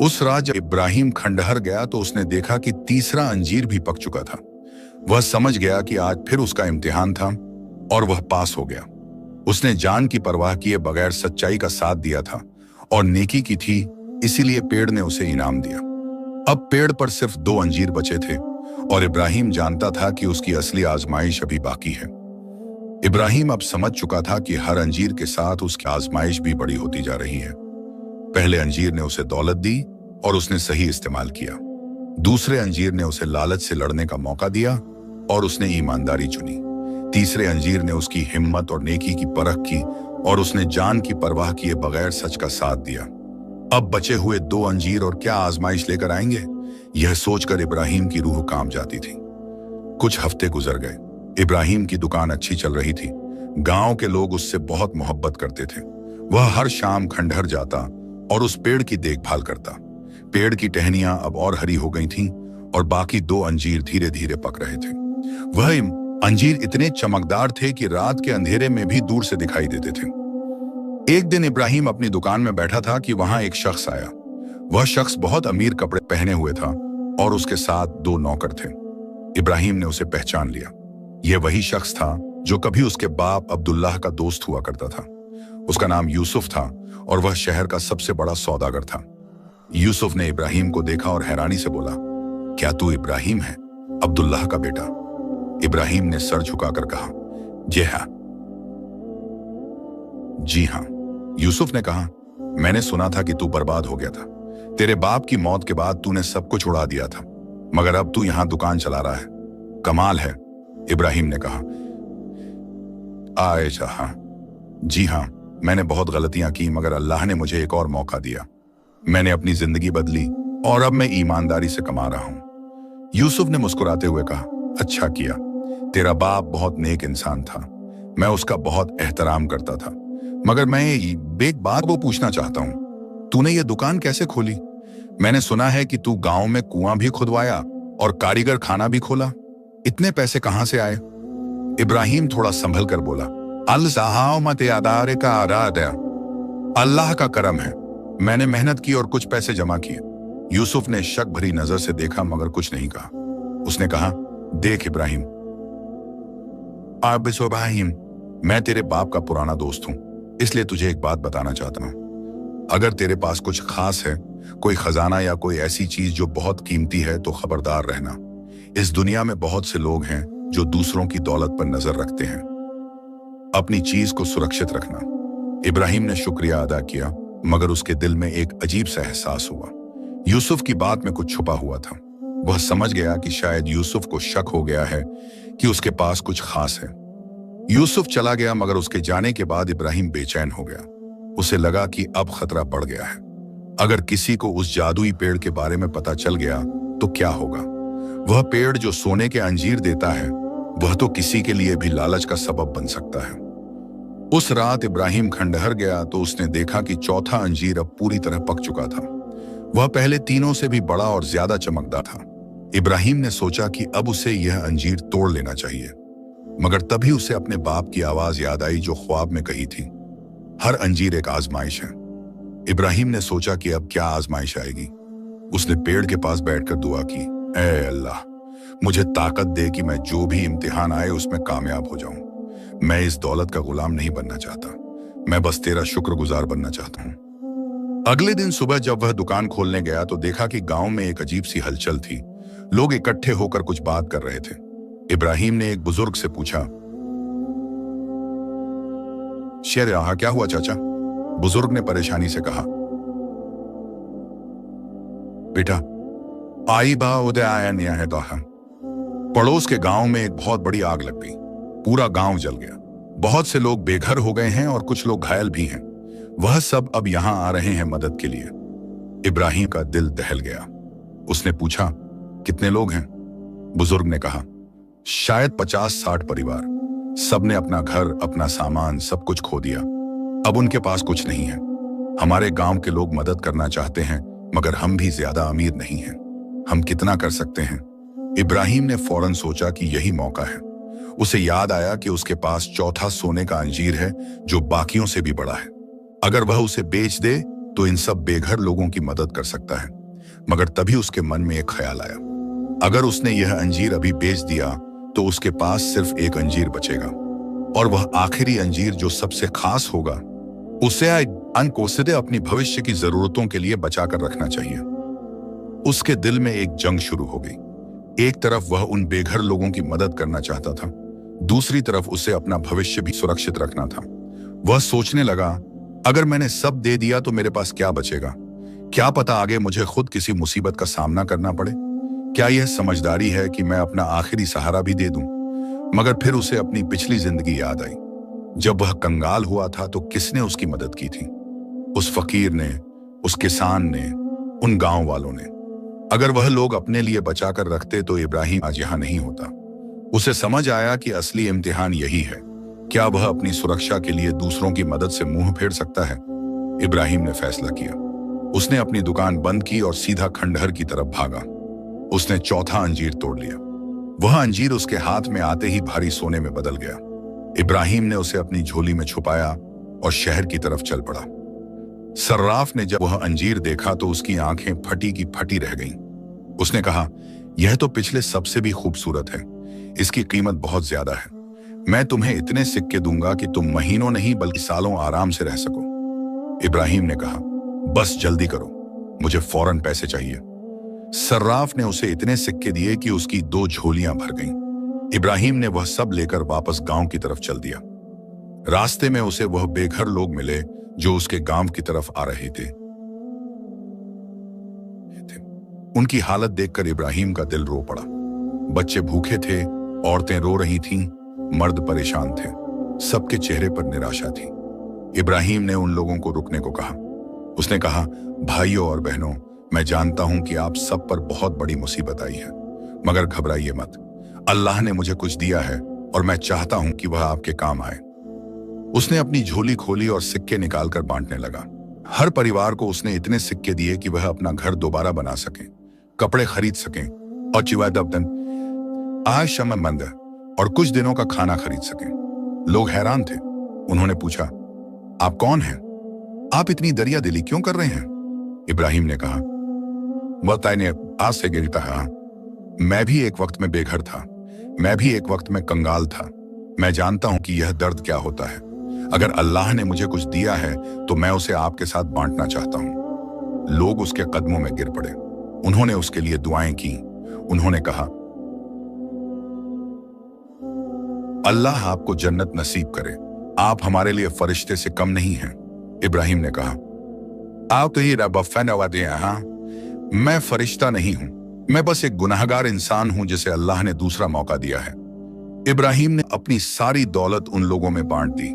उस रात जब इब्राहिम खंडहर गया तो उसने देखा कि तीसरा अंजीर भी पक चुका था। वह समझ गया कि आज फिर उसका इम्तिहान था और वह पास हो गया। उसने जान की परवाह किए बगैर सच्चाई का साथ दिया था और नेकी की थी, इसीलिए पेड़ ने उसे इनाम दिया। अब पेड़ पर सिर्फ 2 अंजीर बचे थे और इब्राहिम जानता था कि उसकी असली आजमाइश अभी बाकी है। इब्राहिम अब समझ चुका था कि हर अंजीर के साथ उसकी आजमाइश भी बड़ी होती जा रही है। पहले अंजीर ने उसे दौलत दी और उसने सही इस्तेमाल किया। दूसरे अंजीर ने उसे लालच से लड़ने का मौका दिया और उसने ईमानदारी चुनी। तीसरे अंजीर ने उसकी हिम्मत और नेकी की परख की और उसने जान की परवाह किए बगैर सच का साथ दिया। अब बचे हुए 2 अंजीर और क्या आजमाइश लेकर आएंगे, यह सोचकर इब्राहिम की रूह कांप जाती थी। कुछ हफ्ते गुजर गए। इब्राहिम की दुकान अच्छी चल रही थी। गांव के लोग उससे बहुत मोहब्बत करते थे। वह हर शाम खंडहर जाता और उस पेड़ की देखभाल करता। पेड़ की टहनियां अब और हरी हो गई थीं और बाकी 2 अंजीर धीरे धीरे पक रहे थे। वह अंजीर इतने चमकदार थे कि रात के अंधेरे में भी दूर से दिखाई देते थे। एक दिन इब्राहिम अपनी दुकान में बैठा था कि वहां एक शख्स आया। वह शख्स बहुत अमीर कपड़े पहने हुए था और उसके साथ 2 नौकर थे। इब्राहिम ने उसे पहचान लिया। यह वही शख्स था जो कभी उसके बाप अब्दुल्लाह का दोस्त हुआ करता था। उसका नाम यूसुफ था और वह शहर का सबसे बड़ा सौदागर था। यूसुफ ने इब्राहिम को देखा और हैरानी से बोला, क्या तू इब्राहिम है, अब्दुल्लाह का बेटा? इब्राहिम ने सर झुकाकर कहा, जी हाँ। यूसुफ ने कहा, मैंने सुना था कि तू बर्बाद हो गया था। तेरे बाप की मौत के बाद तूने सब कुछ उड़ा दिया था, मगर अब तू यहां दुकान चला रहा है। कमाल है। इब्राहिम ने कहा, आयशा, हाँ, जी हाँ, मैंने बहुत गलतियां की मगर अल्लाह ने मुझे एक और मौका दिया। मैंने अपनी जिंदगी बदली और अब मैं ईमानदारी से कमा रहा हूं। यूसुफ ने मुस्कुराते हुए कहा, अच्छा किया। तेरा बाप बहुत नेक इंसान था, मैं उसका बहुत एहतराम करता था, मगर मैं एक बात वो पूछना चाहता हूं, तूने ये दुकान कैसे खोली? मैंने सुना है कि तू गांव में कुआं भी खुदवाया और कारीगर खाना भी खोला। इतने पैसे कहां से आए? इब्राहिम थोड़ा संभल कर बोला, अल्लाह का करम है, मैंने मेहनत की और कुछ पैसे जमा किए। यूसुफ ने शक भरी नजर से देखा मगर कुछ नहीं कहा। उसने कहा, देख इब्राहिम, मैं तेरे बाप का पुराना दोस्त हूं, इसलिए तुझे एक बात बताना चाहता हूं। अगर तेरे पास कुछ खास है, कोई खजाना या कोई ऐसी चीज जो बहुत कीमती है, तो खबरदार रहना। इस दुनिया में बहुत से लोग हैं जो दूसरों की दौलत पर नजर रखते हैं। अपनी चीज को सुरक्षित रखना। इब्राहिम ने शुक्रिया अदा किया मगर उसके दिल में एक अजीब सा एहसास हुआ। यूसुफ की बात में कुछ छुपा हुआ था। वह समझ गया कि शायद यूसुफ को शक हो गया है कि उसके पास कुछ खास है। यूसुफ चला गया मगर उसके जाने के बाद इब्राहिम बेचैन हो गया। उसे लगा कि अब खतरा बढ़ गया है। अगर किसी को उस जादुई पेड़ के बारे में पता चल गया तो क्या होगा? वह पेड़ जो सोने के अंजीर देता है, वह तो किसी के लिए भी लालच का सबब बन सकता है। उस रात इब्राहिम खंडहर गया तो उसने देखा कि चौथा अंजीर अब पूरी तरह पक चुका था। वह पहले तीनों से भी बड़ा और ज्यादा चमकदार था। इब्राहिम ने सोचा कि अब उसे यह अंजीर तोड़ लेना चाहिए, मगर तभी उसे अपने बाप की आवाज याद आई जो ख्वाब में कही थी, हर अंजीर एक आजमाइश है। इब्राहिम ने सोचा कि अब क्या आजमाइश आएगी। उसने पेड़ के पास बैठकर दुआ की, ऐ अल्लाह, मुझे ताकत दे कि मैं जो भी इम्तिहान आए उसमें कामयाब हो जाऊं। मैं इस दौलत का गुलाम नहीं बनना चाहता, मैं बस तेरा शुक्रगुजार बनना चाहता हूं। अगले दिन सुबह जब वह दुकान खोलने गया तो देखा कि गांव में एक अजीब सी हलचल थी। लोग इकट्ठे होकर कुछ बात कर रहे थे। इब्राहिम ने एक बुजुर्ग से पूछा, शेर यहाँ क्या हुआ चाचा? बुजुर्ग ने परेशानी से कहा, बेटा, आई बा उदय आया नया है दोहा। पड़ोस के गांव में एक बहुत बड़ी आग लग गई। पूरा गांव जल गया। बहुत से लोग बेघर हो गए हैं और कुछ लोग घायल भी हैं। वह सब अब यहां आ रहे हैं मदद के लिए। इब्राहिम का दिल दहल गया। उसने पूछा, कितने लोग हैं? बुजुर्ग ने कहा, शायद 50-60 परिवार। सबने अपना घर, अपना सामान, सब कुछ खो दिया। अब उनके पास कुछ नहीं है। हमारे गांव के लोग मदद करना चाहते हैं, मगर हम भी ज्यादा अमीर नहीं हैं। हम कितना कर सकते हैं? इब्राहिम ने फौरन सोचा कि यही मौका है। उसे याद आया कि उसके पास चौथा सोने का अंजीर है जो बाकियों से भी बड़ा है। अगर वह उसे बेच दे तो इन सब बेघर लोगों की मदद कर सकता है। मगर तभी उसके मन में एक ख्याल आया, अगर उसने यह अंजीर अभी बेच दिया तो उसके पास सिर्फ एक अंजीर बचेगा, और वह आखिरी अंजीर जो सबसे खास होगा उसे अनकोसिदे अपनी भविष्य की जरूरतों के लिए बचाकर रखना चाहिए। उसके दिल में एक जंग शुरू हो गई। एक तरफ वह उन बेघर लोगों की मदद करना चाहता था, दूसरी तरफ उसे अपना भविष्य भी सुरक्षित रखना था। वह सोचने लगा, अगर मैंने सब दे दिया तो मेरे पास क्या बचेगा? क्या पता आगे मुझे खुद किसी मुसीबत का सामना करना पड़े। क्या यह समझदारी है कि मैं अपना आखिरी सहारा भी दे दूं? मगर फिर उसे अपनी पिछली जिंदगी याद आई। जब वह कंगाल हुआ था तो किसने उसकी मदद की थी? उस फकीर ने, उस किसान ने, उन गांव वालों ने। अगर वह लोग अपने लिए बचाकर रखते तो इब्राहिम आज यहां नहीं होता। उसे समझ आया कि असली इम्तिहान यही है, क्या वह अपनी सुरक्षा के लिए दूसरों की मदद से मुंह फेर सकता है? इब्राहिम ने फैसला किया। उसने अपनी दुकान बंद की और सीधा खंडहर की तरफ भागा। उसने चौथा अंजीर तोड़ लिया। वह अंजीर उसके हाथ में आते ही भारी सोने में बदल गया। इब्राहिम ने उसे अपनी झोली में छुपाया और शहर की तरफ चल पड़ा। सर्राफ ने जब वह अंजीर देखा तो उसकी आंखें फटी की फटी रह गईं। उसने कहा, यह तो पिछले सबसे भी खूबसूरत है। इसकी कीमत बहुत ज्यादा है। मैं तुम्हें इतने सिक्के दूंगा कि तुम महीनों नहीं बल्कि सालों आराम से रह सको। इब्राहिम ने कहा, बस जल्दी करो, मुझे फौरन पैसे चाहिए। सर्राफ ने उसे इतने सिक्के दिए कि उसकी 2 झोलियां भर गईं। इब्राहिम ने वह सब लेकर वापस गांव की तरफ चल दिया। रास्ते में उसे वह बेघर लोग मिले जो उसके गांव की तरफ आ रहे थे। उनकी हालत देखकर इब्राहिम का दिल रो पड़ा। बच्चे भूखे थे, औरतें रो रही थीं, मर्द परेशान थे। सबके चेहरे पर निराशा थी। इब्राहिम ने उन लोगों को रुकने को कहा। उसने कहा, भाइयों और बहनों, मैं जानता हूं कि आप सब पर बहुत बड़ी मुसीबत आई है, मगर घबराइए मत। अल्लाह ने मुझे कुछ दिया है और मैं चाहता हूं कि वह आपके काम आए। उसने अपनी झोली खोली और सिक्के निकालकर बांटने लगा। हर परिवार को उसने इतने सिक्के दिए कि वह अपना घर दोबारा बना सकें, कपड़े खरीद सकें और चिवादबदन आशमंद और कुछ दिनों का खाना खरीद सकें। लोग हैरान थे। उन्होंने पूछा, आप कौन हैं? आप इतनी दरिया दिली क्यों कर रहे हैं? इब्राहिम ने कहा, बताइए, आज से गिरता है। मैं भी एक वक्त में बेघर था, मैं भी एक वक्त में कंगाल था। मैं जानता हूं कि यह दर्द क्या होता है। अगर अल्लाह ने मुझे कुछ दिया है तो मैं उसे आपके साथ बांटना चाहता हूं। लोग उसके कदमों में गिर पड़े। उन्होंने उसके लिए दुआएं की। उन्होंने कहा, अल्लाह आपको जन्नत नसीब करे। आप हमारे लिए फरिश्ते से कम नहीं हैं। इब्राहिम ने कहा, आप तो ही रब फनवादे हैं। मैं फरिश्ता नहीं हूं, मैं बस एक गुनाहगार इंसान हूं जिसे अल्लाह ने दूसरा मौका दिया है। इब्राहिम ने अपनी सारी दौलत उन लोगों में बांट दी।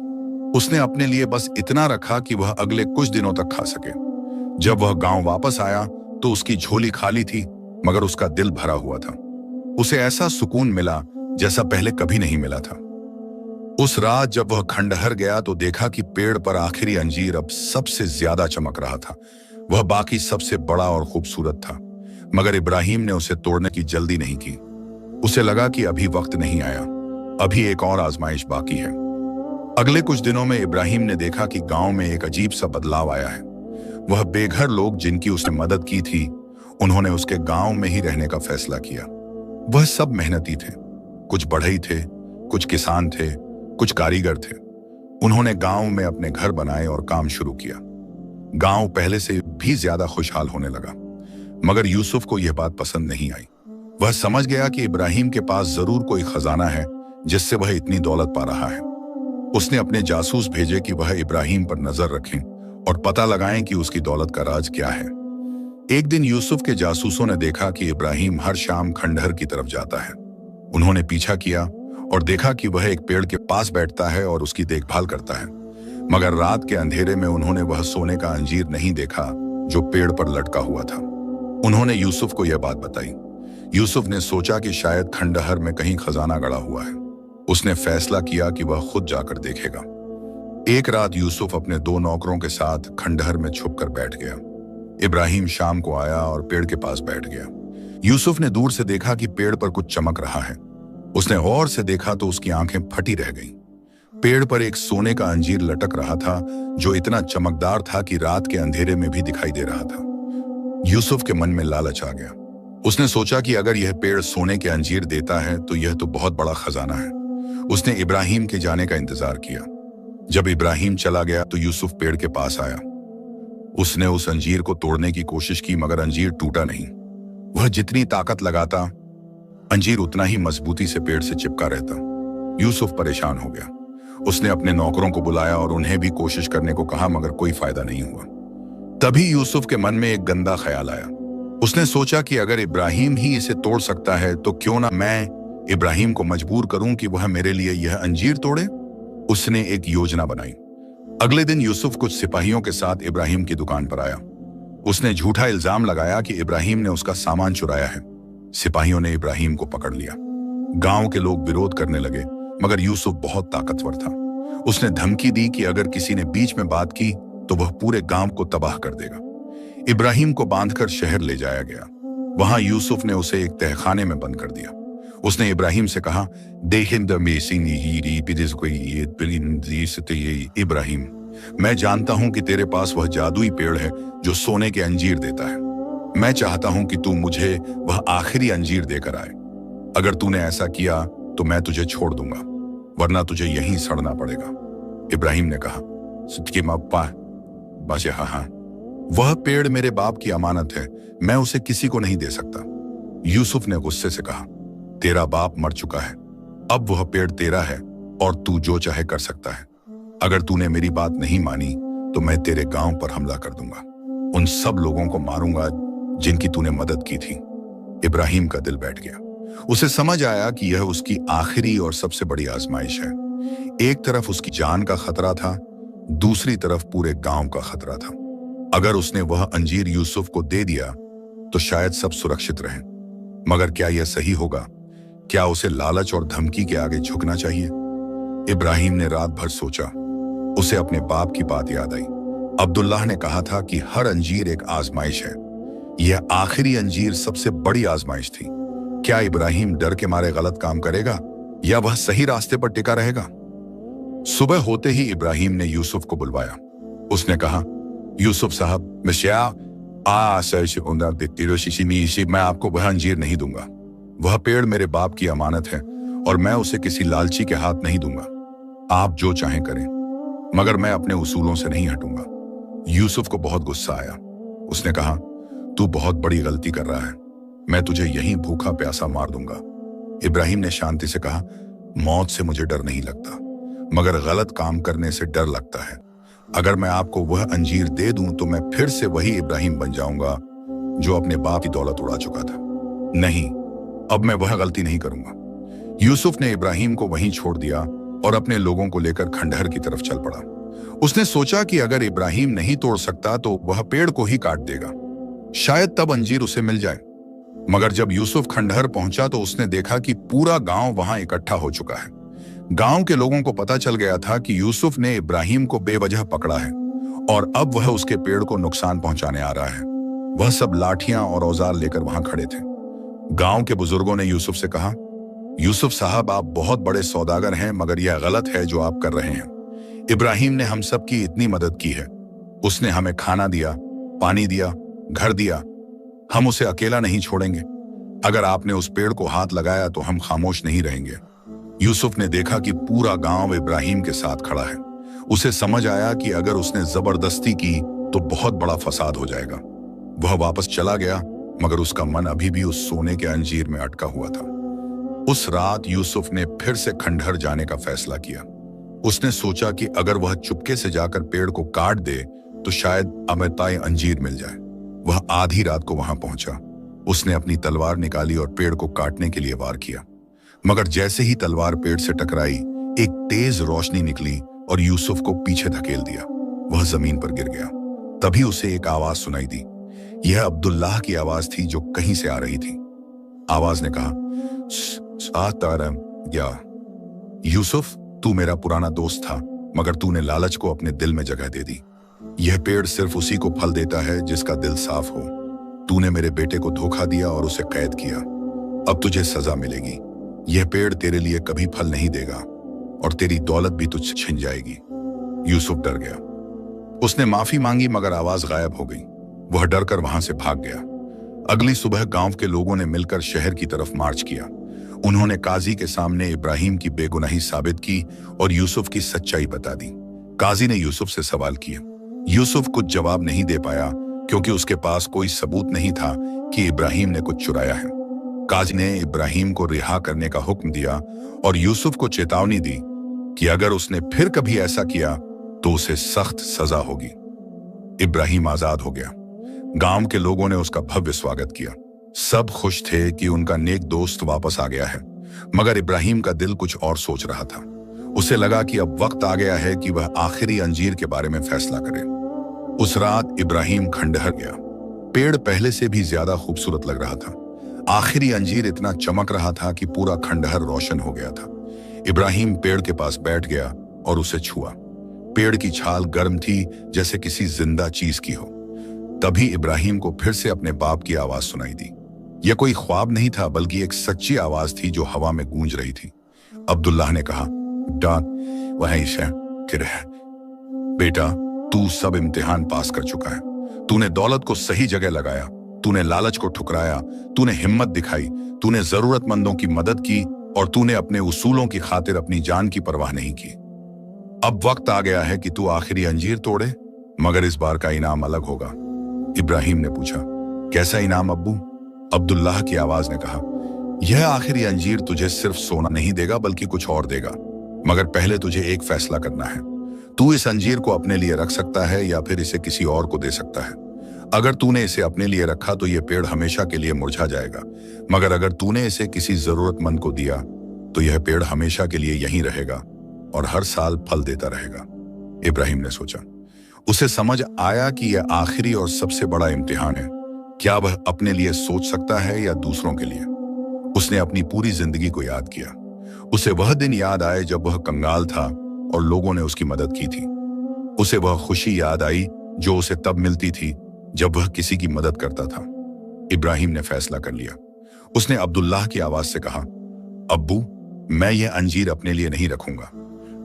उसने अपने लिए बस इतना रखा कि वह अगले कुछ दिनों तक खा सके। जब वह गांव वापस आया तो उसकी झोली खाली थी, मगर उसका दिल भरा हुआ था। उसे ऐसा सुकून मिला जैसा पहले कभी नहीं मिला था। उस रात जब वह खंडहर गया तो देखा कि पेड़ पर आखिरी अंजीर अब सबसे ज्यादा चमक रहा था। वह बाकी सबसे बड़ा और खूबसूरत था, मगर इब्राहिम ने उसे तोड़ने की जल्दी नहीं की। उसे लगा कि अभी वक्त नहीं आया, अभी एक और आजमाइश बाकी है। अगले कुछ दिनों में इब्राहिम ने देखा कि गांव में एक अजीब सा बदलाव आया है। वह बेघर लोग जिनकी उसने मदद की थी, उन्होंने उसके गांव में ही रहने का फैसला किया। वह सब मेहनती थे, कुछ बढ़ई थे, कुछ किसान थे, कुछ कारीगर थे। उन्होंने गांव में अपने घर बनाए और काम शुरू किया। गांव पहले से भी ज्यादा खुशहाल होने लगा, मगर यूसुफ को यह बात पसंद नहीं आई। वह समझ गया कि इब्राहिम के पास जरूर कोई खजाना है जिससे वह इतनी दौलत पा रहा है। उसने अपने जासूस भेजे कि वह इब्राहिम पर नजर रखें और पता लगाएं कि उसकी दौलत का राज क्या है। एक दिन यूसुफ के जासूसों ने देखा कि इब्राहिम हर शाम खंडहर की तरफ जाता है। उन्होंने पीछा किया और देखा कि वह एक पेड़ के पास बैठता है और उसकी देखभाल करता है, मगर रात के अंधेरे में उन्होंने वह सोने का अंजीर नहीं देखा जो पेड़ पर लटका हुआ था। उन्होंने यूसुफ को यह बात बताई। यूसुफ ने सोचा कि शायद खंडहर में कहीं खजाना गड़ा हुआ है। उसने फैसला किया कि वह खुद जाकर देखेगा। एक रात यूसुफ अपने 2 नौकरों के साथ खंडहर में छुपकर बैठ गया। इब्राहिम शाम को आया और पेड़ के पास बैठ गया। यूसुफ ने दूर से देखा कि पेड़ पर कुछ चमक रहा है। उसने गौर से देखा तो उसकी आंखें फटी रह गईं। पेड़ पर एक सोने का अंजीर लटक रहा था जो इतना चमकदार था कि रात के अंधेरे में भी दिखाई दे रहा था। यूसुफ के मन में लालच आ गया। उसने सोचा कि अगर यह पेड़ सोने के अंजीर देता है तो यह तो बहुत बड़ा खजाना है। उसने इब्राहिम के जाने का इंतजार किया। जब इब्राहिम चला गया तो यूसुफ पेड़ के पास आया। उसने उस अंजीर को तोड़ने की कोशिश की, मगर अंजीर टूटा नहीं। वह जितनी ताकत लगाता, अंजीर उतना ही मजबूती से पेड़ से चिपका रहता। यूसुफ परेशान हो गया। उसने अपने नौकरों को बुलाया और उन्हें भी कोशिश करने को कहा, मगर कोई फायदा नहीं हुआ। तभी यूसुफ के मन में एक गंदा ख्याल आया। उसने सोचा कि अगर इब्राहिम ही इसे तोड़ सकता है तो क्यों ना मैं इब्राहिम को मजबूर करूं कि वह मेरे लिए यह अंजीर तोड़े। उसने एक योजना बनाई। अगले दिन यूसुफ कुछ सिपाहियों के साथ इब्राहिम की दुकान पर आया। उसने झूठा इल्जाम लगाया कि इब्राहिम ने उसका सामान चुराया है। सिपाहियों ने इब्राहिम को पकड़ लिया। गांव के लोग विरोध करने लगे, मगर यूसुफ बहुत ताकतवर था। उसने धमकी दी कि अगर किसी ने बीच में बात की तो वह पूरे गांव को तबाह कर देगा। इब्राहिम को बांधकर शहर ले जाया गया। वहां यूसुफ ने उसे एक तहखाने में बंद कर दिया। उसने इब्राहिम से कहा, इब्राहिम, मैं जानता हूं कि तेरे पास वह जादुई पेड़ है जो सोने के अंजीर देता है। मैं चाहता हूं कि तू मुझे वह आखिरी अंजीर देकर आए। अगर तूने ऐसा किया तो मैं तुझे छोड़ दूंगा, वरना तुझे यहीं सड़ना पड़ेगा। इब्राहिम ने कहा, हाँ, वह पेड़ मेरे बाप की अमानत है, मैं उसे किसी को नहीं दे सकता। यूसुफ ने गुस्से से कहा, तेरा बाप मर चुका है, अब वह पेड़ तेरा है और तू जो चाहे कर सकता है। अगर तूने मेरी बात नहीं मानी तो मैं तेरे गांव पर हमला कर दूंगा। उन सब लोगों को मारूंगा जिनकी तूने मदद की थी। इब्राहिम का दिल बैठ गया। उसे समझ आया कि यह उसकी आखिरी और सबसे बड़ी आजमाइश है। एक तरफ उसकी जान का खतरा था, दूसरी तरफ पूरे गांव का खतरा था। अगर उसने वह अंजीर यूसुफ को दे दिया तो शायद सब सुरक्षित रहें, मगर क्या यह सही होगा? क्या उसे लालच और धमकी के आगे झुकना चाहिए? इब्राहिम ने रात भर सोचा। उसे अपने बाप की बात याद आई। अब्दुल्लाह ने कहा था कि हर अंजीर एक आजमाइश है। यह आखिरी अंजीर सबसे बड़ी आजमाइश थी। क्या इब्राहिम डर के मारे गलत काम करेगा या वह सही रास्ते पर टिका रहेगा? सुबह होते ही इब्राहिम ने यूसुफ को बुलवाया। उसने कहा, यूसुफ साहब, मैं आपको वह अंजीर नहीं दूंगा। वह पेड़ मेरे बाप की अमानत है और मैं उसे किसी लालची के हाथ नहीं दूंगा। आप जो चाहें करें, मगर मैं अपने उसूलों से नहीं हटूंगा। यूसुफ को बहुत गुस्सा आया। उसने कहा, तू बहुत बड़ी गलती कर रहा है, मैं तुझे यहीं भूखा प्यासा मार दूंगा। इब्राहिम ने शांति से कहा, मौत से मुझे डर नहीं लगता, मगर गलत काम करने से डर लगता है। अगर मैं आपको वह अंजीर दे दूं तो मैं फिर से वही इब्राहिम बन जाऊंगा जो अपने बाप की दौलत उड़ा चुका था। नहीं, अब मैं वह गलती नहीं करूंगा। यूसुफ ने इब्राहिम को वहीं छोड़ दिया और अपने लोगों को लेकर खंडहर की तरफ चल पड़ा। उसने सोचा कि अगर इब्राहिम नहीं तोड़ सकता तो वह पेड़ को ही काट देगा, शायद तब अंजीर उसे मिल जाए। मगर जब यूसुफ खंडहर पहुंचा तो उसने देखा कि पूरा गांव वहां इकट्ठा हो चुका है। गांव के लोगों को पता चल गया था कि यूसुफ ने इब्राहिम को बेवजह पकड़ा है और अब वह उसके पेड़ को नुकसान पहुंचाने आ रहा है। वह सब लाठियां और औजार लेकर वहां खड़े थे। गांव के बुजुर्गों ने यूसुफ से कहा, यूसुफ साहब, आप बहुत बड़े सौदागर हैं, मगर यह गलत है जो आप कर रहे हैं। इब्राहिम ने हम सब की इतनी मदद की है। उसने हमें खाना दिया, पानी दिया, घर दिया। हम उसे अकेला नहीं छोड़ेंगे। अगर आपने उस पेड़ को हाथ लगाया तो हम खामोश नहीं रहेंगे। यूसुफ ने देखा कि पूरा गांव इब्राहिम के साथ खड़ा है। उसे समझ आया कि अगर उसने जबरदस्ती की तो बहुत बड़ा फसाद हो जाएगा। वह वापस चला गया, मगर उसका मन अभी भी उस सोने के अंजीर में अटका हुआ था। उस रात यूसुफ ने फिर से खंडहर जाने का फैसला किया। उसने सोचा कि अगर वह चुपके से जाकर पेड़ को काट दे तो शायद अमृताई अंजीर मिल जाए। वह आधी रात को वहां पहुंचा। उसने अपनी तलवार निकाली और पेड़ को काटने के लिए वार किया, मगर जैसे ही तलवार पेड़ से टकराई, एक तेज रोशनी निकली और यूसुफ को पीछे धकेल दिया। वह जमीन पर गिर गया। तभी उसे एक आवाज सुनाई दी। यह अब्दुल्लाह की आवाज थी जो कहीं से आ रही थी। आवाज ने कहा, या यूसुफ, तू मेरा पुराना दोस्त था, मगर तूने लालच को अपने दिल में जगह दे दी। यह पेड़ सिर्फ उसी को फल देता है जिसका दिल साफ हो। तूने मेरे बेटे को धोखा दिया और उसे कैद किया। अब तुझे सजा मिलेगी। यह पेड़ तेरे लिए कभी फल नहीं देगा और तेरी दौलत भी तुझसे छिन जाएगी। यूसुफ डर गया। उसने माफी मांगी, मगर आवाज गायब हो गई। वह डरकर वहां से भाग गया। अगली सुबह गांव के लोगों ने मिलकर शहर की तरफ मार्च किया। उन्होंने काजी के सामने इब्राहिम की बेगुनाही साबित की और यूसुफ की सच्चाई बता दी। काजी ने यूसुफ से सवाल किए। यूसुफ कुछ जवाब नहीं दे पाया, क्योंकि उसके पास कोई सबूत नहीं था कि इब्राहिम ने कुछ चुराया है। काजी ने इब्राहिम को रिहा करने का हुक्म दिया और यूसुफ को चेतावनी दी कि अगर उसने फिर कभी ऐसा किया तो उसे सख्त सजा होगी। इब्राहिम आजाद हो गया। गांव के लोगों ने उसका भव्य स्वागत किया। सब खुश थे कि उनका नेक दोस्त वापस आ गया है, मगर इब्राहिम का दिल कुछ और सोच रहा था। उसे लगा कि अब वक्त आ गया है कि वह आखिरी अंजीर के बारे में फैसला करे। उस रात इब्राहिम खंडहर गया। पेड़ पहले से भी ज्यादा खूबसूरत लग रहा था। आखिरी अंजीर इतना चमक रहा था कि पूरा खंडहर रोशन हो गया था। इब्राहिम पेड़ के पास बैठ गया और उसे छुआ। पेड़ की छाल गर्म थी, जैसे किसी जिंदा चीज की हो। तभी इब्राहिम को फिर से अपने बाप की आवाज सुनाई दी। यह कोई ख्वाब नहीं था, बल्कि एक सच्ची आवाज थी जो हवा में गूंज रही थी। अब्दुल्लाह ने कहा, बेटा, तू सब इम्तिहान पास कर चुका है। तूने दौलत को सही जगह लगाया, तूने लालच को ठुकराया, तूने हिम्मत दिखाई, तूने जरूरतमंदों की मदद की और तूने अपने उसूलों की खातिर अपनी जान की परवाह नहीं की। अब वक्त आ गया है कि तू आखिरी अंजीर तोड़े, मगर इस बार का इनाम अलग होगा। इब्राहिम ने पूछा, कैसा इनाम अब्बू? अब्दुल्लाह की आवाज ने कहा, यह आखिरी अंजीर तुझे सिर्फ सोना नहीं देगा, बल्कि कुछ और देगा। मगर पहले तुझे एक फैसला करना है। तू इस अंजीर को अपने लिए रख सकता है या फिर इसे किसी और को दे सकता है। अगर तूने इसे अपने लिए रखा तो यह पेड़ हमेशा के लिए मुरझा जाएगा, मगर अगर तूने इसे किसी जरूरतमंद को दिया तो यह पेड़ हमेशा के लिए यहीं रहेगा और हर साल फल देता रहेगा। इब्राहिम ने सोचा। उसे समझ आया कि यह आखिरी और सबसे बड़ा इम्तिहान है। क्या वह अपने लिए सोच सकता है या दूसरों के लिए? उसने अपनी पूरी जिंदगी को याद किया। उसे वह दिन याद आए जब वह कंगाल था और लोगों ने उसकी मदद की थी। उसे वह खुशी याद आई जो उसे तब मिलती थी जब वह किसी की मदद करता था। इब्राहिम ने फैसला कर लिया। उसने अब्दुल्लाह की आवाज से कहा, अब्बू, मैं ये अंजीर अपने लिए नहीं रखूंगा।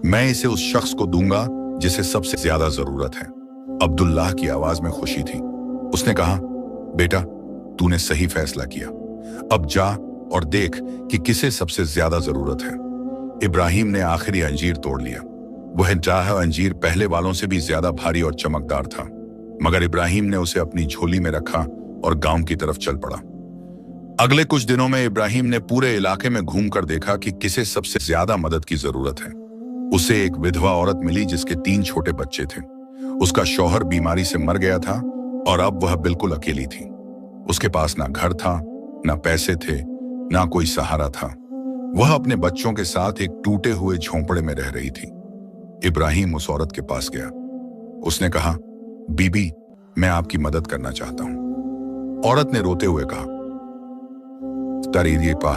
मैं इसे उस शख्स को दूंगा जिसे सबसे ज्यादा जरूरत है। अब्दुल्लाह की आवाज में खुशी थी। उसने कहा, बेटा, तूने सही फैसला किया। अब जा और देख कि किसे सबसे ज्यादा जरूरत है। इब्राहिम ने आखिरी अंजीर तोड़ लिया। वह चाहा अंजीर पहले वालों से भी ज्यादा भारी और चमकदार था, मगर इब्राहिम ने उसे अपनी झोली में रखा और गांव की तरफ चल पड़ा। अगले कुछ दिनों में इब्राहिम ने पूरे इलाके में घूमकर देखा कि किसे सबसे ज्यादा मदद की जरूरत है। उसे एक विधवा औरत मिली जिसके 3 छोटे बच्चे थे। उसका शौहर बीमारी से मर गया था और अब वह बिल्कुल अकेली थी। उसके पास ना घर था, ना पैसे थे, ना कोई सहारा था। वह अपने बच्चों के साथ एक टूटे हुए झोंपड़े में रह रही थी। इब्राहिम उस औरत के पास गया। उसने कहा, बीबी, मैं आपकी मदद करना चाहता हूं। औरत ने रोते हुए कहा,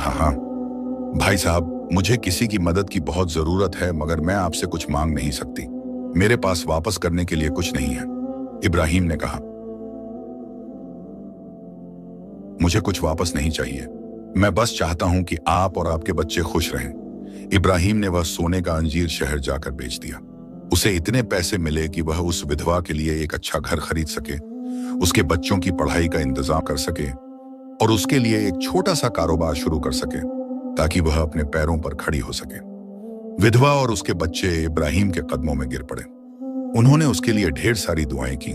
हाँ भाई साहब, मुझे किसी की मदद की बहुत जरूरत है, मगर मैं आपसे कुछ मांग नहीं सकती। मेरे पास वापस करने के लिए कुछ नहीं है। इब्राहिम ने कहा, मुझे कुछ वापस नहीं चाहिए, मैं बस चाहता हूं कि आप और आपके बच्चे खुश रहें। इब्राहिम ने वह सोने का अंजीर शहर जाकर बेच दिया। उसे इतने पैसे मिले कि वह उस विधवा के लिए एक अच्छा घर खरीद सके, उसके बच्चों की पढ़ाई का इंतजाम कर सके और उसके लिए एक छोटा सा कारोबार शुरू कर सके ताकि वह अपने पैरों पर खड़ी हो सके। विधवा और उसके बच्चे इब्राहिम के कदमों में गिर पड़े। उन्होंने उसके लिए ढेर सारी दुआएं की।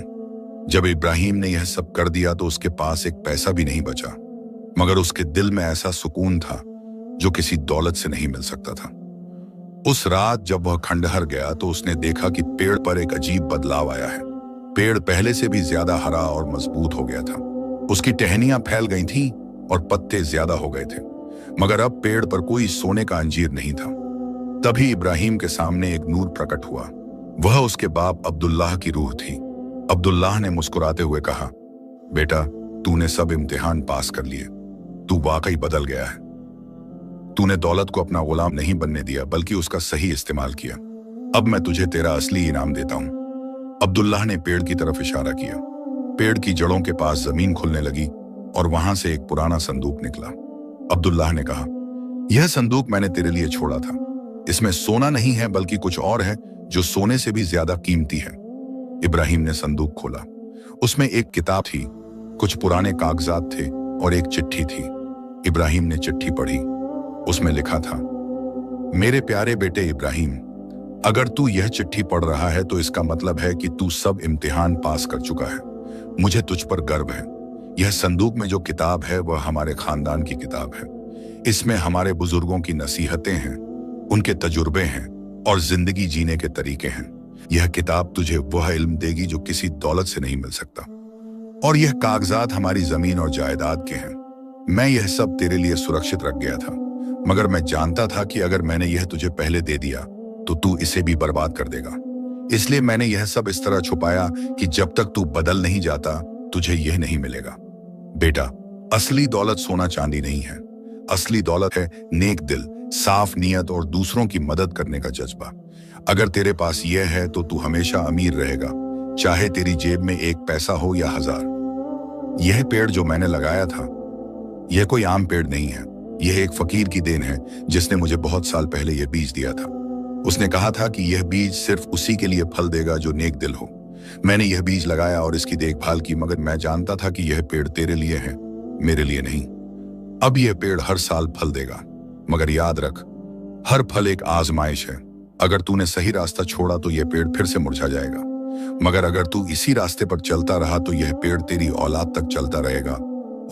जब इब्राहिम ने यह सब कर दिया तो उसके पास एक पैसा भी नहीं बचा, मगर उसके दिल में ऐसा सुकून था जो किसी दौलत से नहीं मिल सकता था। उस रात जब वह खंडहर गया तो उसने देखा कि पेड़ पर एक अजीब बदलाव आया है। पेड़ पहले से भी ज्यादा हरा और मजबूत हो गया था। उसकी टहनियां फैल गई थीं और पत्ते ज्यादा हो गए थे, मगर अब पेड़ पर कोई सोने का अंजीर नहीं था। तभी इब्राहिम के सामने एक नूर प्रकट हुआ। वह उसके बाप अब्दुल्लाह की रूह थी। अब्दुल्लाह ने मुस्कुराते हुए कहा, बेटा, तूने सब इम्तिहान पास कर लिए, तू वाकई बदल गया है। तूने दौलत को अपना गुलाम नहीं बनने दिया बल्कि उसका सही इस्तेमाल किया। अब मैं तुझे तेरा असली इनाम देता हूं। अब्दुल्लाह ने पेड़ की तरफ इशारा किया। पेड़ की जड़ों के पास जमीन खुलने लगी और वहां से एक पुराना संदूक निकला। अब्दुल्लाह ने कहा, यह संदूक मैंने तेरे लिए छोड़ा था। इसमें सोना नहीं है बल्कि कुछ और है जो सोने से भी ज्यादा कीमती है। इब्राहिम ने संदूक खोला। उसमें एक किताब थी, कुछ पुराने कागजात थे और एक चिट्ठी थी। इब्राहिम ने चिट्ठी पढ़ी। उसमें लिखा था, मेरे प्यारे बेटे इब्राहिम, अगर तू यह चिट्ठी पढ़ रहा है तो इसका मतलब है कि तू सब इम्तिहान पास कर चुका है। मुझे तुझ पर गर्व है। यह संदूक में जो किताब है वह हमारे खानदान की किताब है। इसमें हमारे बुजुर्गों की नसीहतें हैं, उनके तजुर्बे हैं और जिंदगी जीने के तरीके हैं। यह किताब तुझे वह इल्म देगी जो किसी दौलत से नहीं मिल सकता। और यह कागजात हमारी जमीन और जायदाद के हैं। मैं यह सब तेरे लिए सुरक्षित रख गया था, मगर मैं जानता था कि अगर मैंने यह तुझे पहले दे दिया तो तू इसे भी बर्बाद कर देगा। इसलिए मैंने यह सब इस तरह छुपाया कि जब तक तू बदल नहीं जाता तुझे यह नहीं मिलेगा। बेटा, असली दौलत सोना चांदी नहीं है। असली दौलत है नेक दिल, साफ नीयत और दूसरों की मदद करने का जज्बा। अगर तेरे पास यह है तो तू हमेशा अमीर रहेगा, चाहे तेरी जेब में एक पैसा हो या 1000। यह पेड़ जो मैंने लगाया था, यह कोई आम पेड़ नहीं है। यह एक फकीर की देन है जिसने मुझे बहुत साल पहले यह बीज दिया था। उसने कहा था कि यह बीज सिर्फ उसी के लिए फल देगा जो नेक दिल हो। मैंने यह बीज लगाया और इसकी देखभाल की, मगर मैं जानता था कि यह पेड़ तेरे लिए है, मेरे लिए नहीं। अब यह पेड़ हर साल फल देगा, मगर याद रख, हर फल एक आजमाइश है। अगर तूने सही रास्ता छोड़ा तो यह पेड़ फिर से मुरझा जाएगा, मगर अगर तू इसी रास्ते पर चलता रहा तो यह पेड़ तेरी औलाद तक चलता रहेगा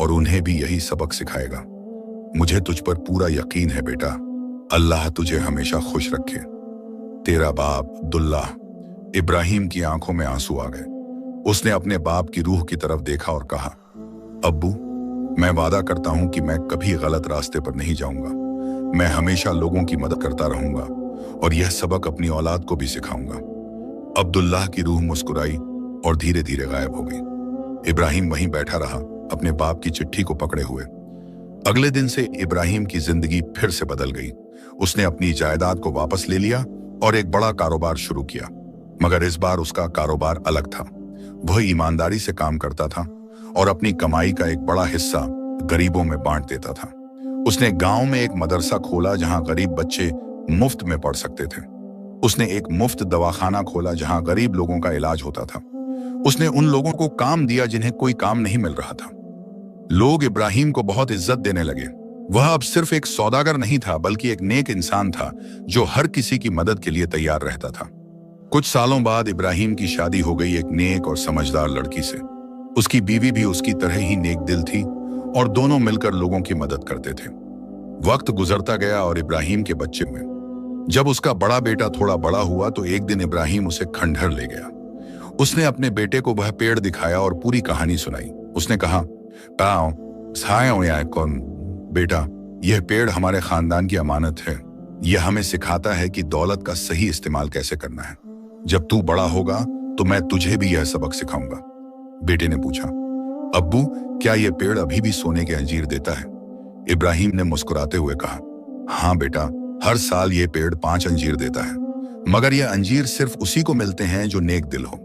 और उन्हें भी यही सबक सिखाएगा। मुझे तुझ पर पूरा यकीन है बेटा। अल्लाह तुझे हमेशा खुश रखे। तेरा बाप अब्दुल्लाह। इब्राहिम की आंखों में आंसू आ गए। उसने अपने बाप की रूह की तरफ देखा और कहा, अब्बू, मैं वादा करता हूं कि मैं कभी गलत रास्ते पर नहीं जाऊंगा। मैं हमेशा लोगों की मदद करता रहूंगा और यह सबक अपनी औलाद को भी सिखाऊंगा। अब्दुल्लाह की रूह मुस्कुराई और धीरे धीरे गायब हो गई। इब्राहिम वहीं बैठा रहा, अपने बाप की चिट्ठी को पकड़े हुए। अगले दिन से इब्राहिम की जिंदगी फिर से बदल गई। उसने अपनी जायदाद को वापस ले लिया और एक बड़ा कारोबार शुरू किया, मगर इस बार उसका कारोबार अलग था। वह ईमानदारी से काम करता था और अपनी कमाई का एक बड़ा हिस्सा गरीबों में बांट देता था। उसने गांव में एक मदरसा खोला जहां गरीब बच्चे मुफ्त में पढ़ सकते थे। उसने एक मुफ्त दवाखाना खोला जहां गरीब लोगों का इलाज होता था। उसने उन लोगों को काम दिया जिन्हें कोई काम नहीं मिल रहा था। लोग इब्राहिम को बहुत इज्जत देने लगे। वह अब सिर्फ एक सौदागर नहीं था बल्कि एक नेक इंसान था जो हर किसी की मदद के लिए तैयार रहता था। कुछ सालों बाद इब्राहिम की शादी हो गई एक नेक और समझदार लड़की से। उसकी बीवी भी उसकी तरह ही नेक दिल थी और दोनों मिलकर लोगों की मदद करते थे। वक्त गुजरता गया और इब्राहिम के बच्चे हुए। जब उसका बड़ा बेटा थोड़ा बड़ा हुआ तो एक दिन इब्राहिम उसे खंडहर ले गया। उसने अपने बेटे को वह पेड़ दिखाया और पूरी कहानी सुनाई। उसने कहा, कौन बेटा, यह पेड़ हमारे खानदान की अमानत है। यह हमें सिखाता है कि दौलत का सही इस्तेमाल कैसे करना है। जब तू बड़ा होगा तो मैं तुझे भी यह सबक सिखाऊंगा। बेटे ने पूछा, अब्बू, क्या यह पेड़ अभी भी सोने के अंजीर देता है? इब्राहिम ने मुस्कुराते हुए कहा, हाँ बेटा, हर साल यह पेड़ 5 अंजीर देता है, मगर यह अंजीर सिर्फ उसी को मिलते हैं जो नेक दिल हो।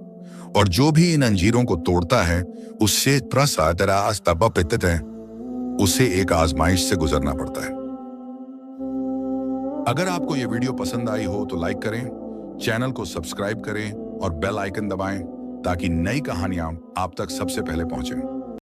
और जो भी इन अंजीरों को तोड़ता है उससे उसे एक आजमाइश से गुजरना पड़ता है। अगर आपको यह वीडियो पसंद आई हो तो लाइक करें, चैनल को सब्सक्राइब करें और बेल आइकन दबाएं ताकि नई कहानियां आप तक सबसे पहले पहुंचें।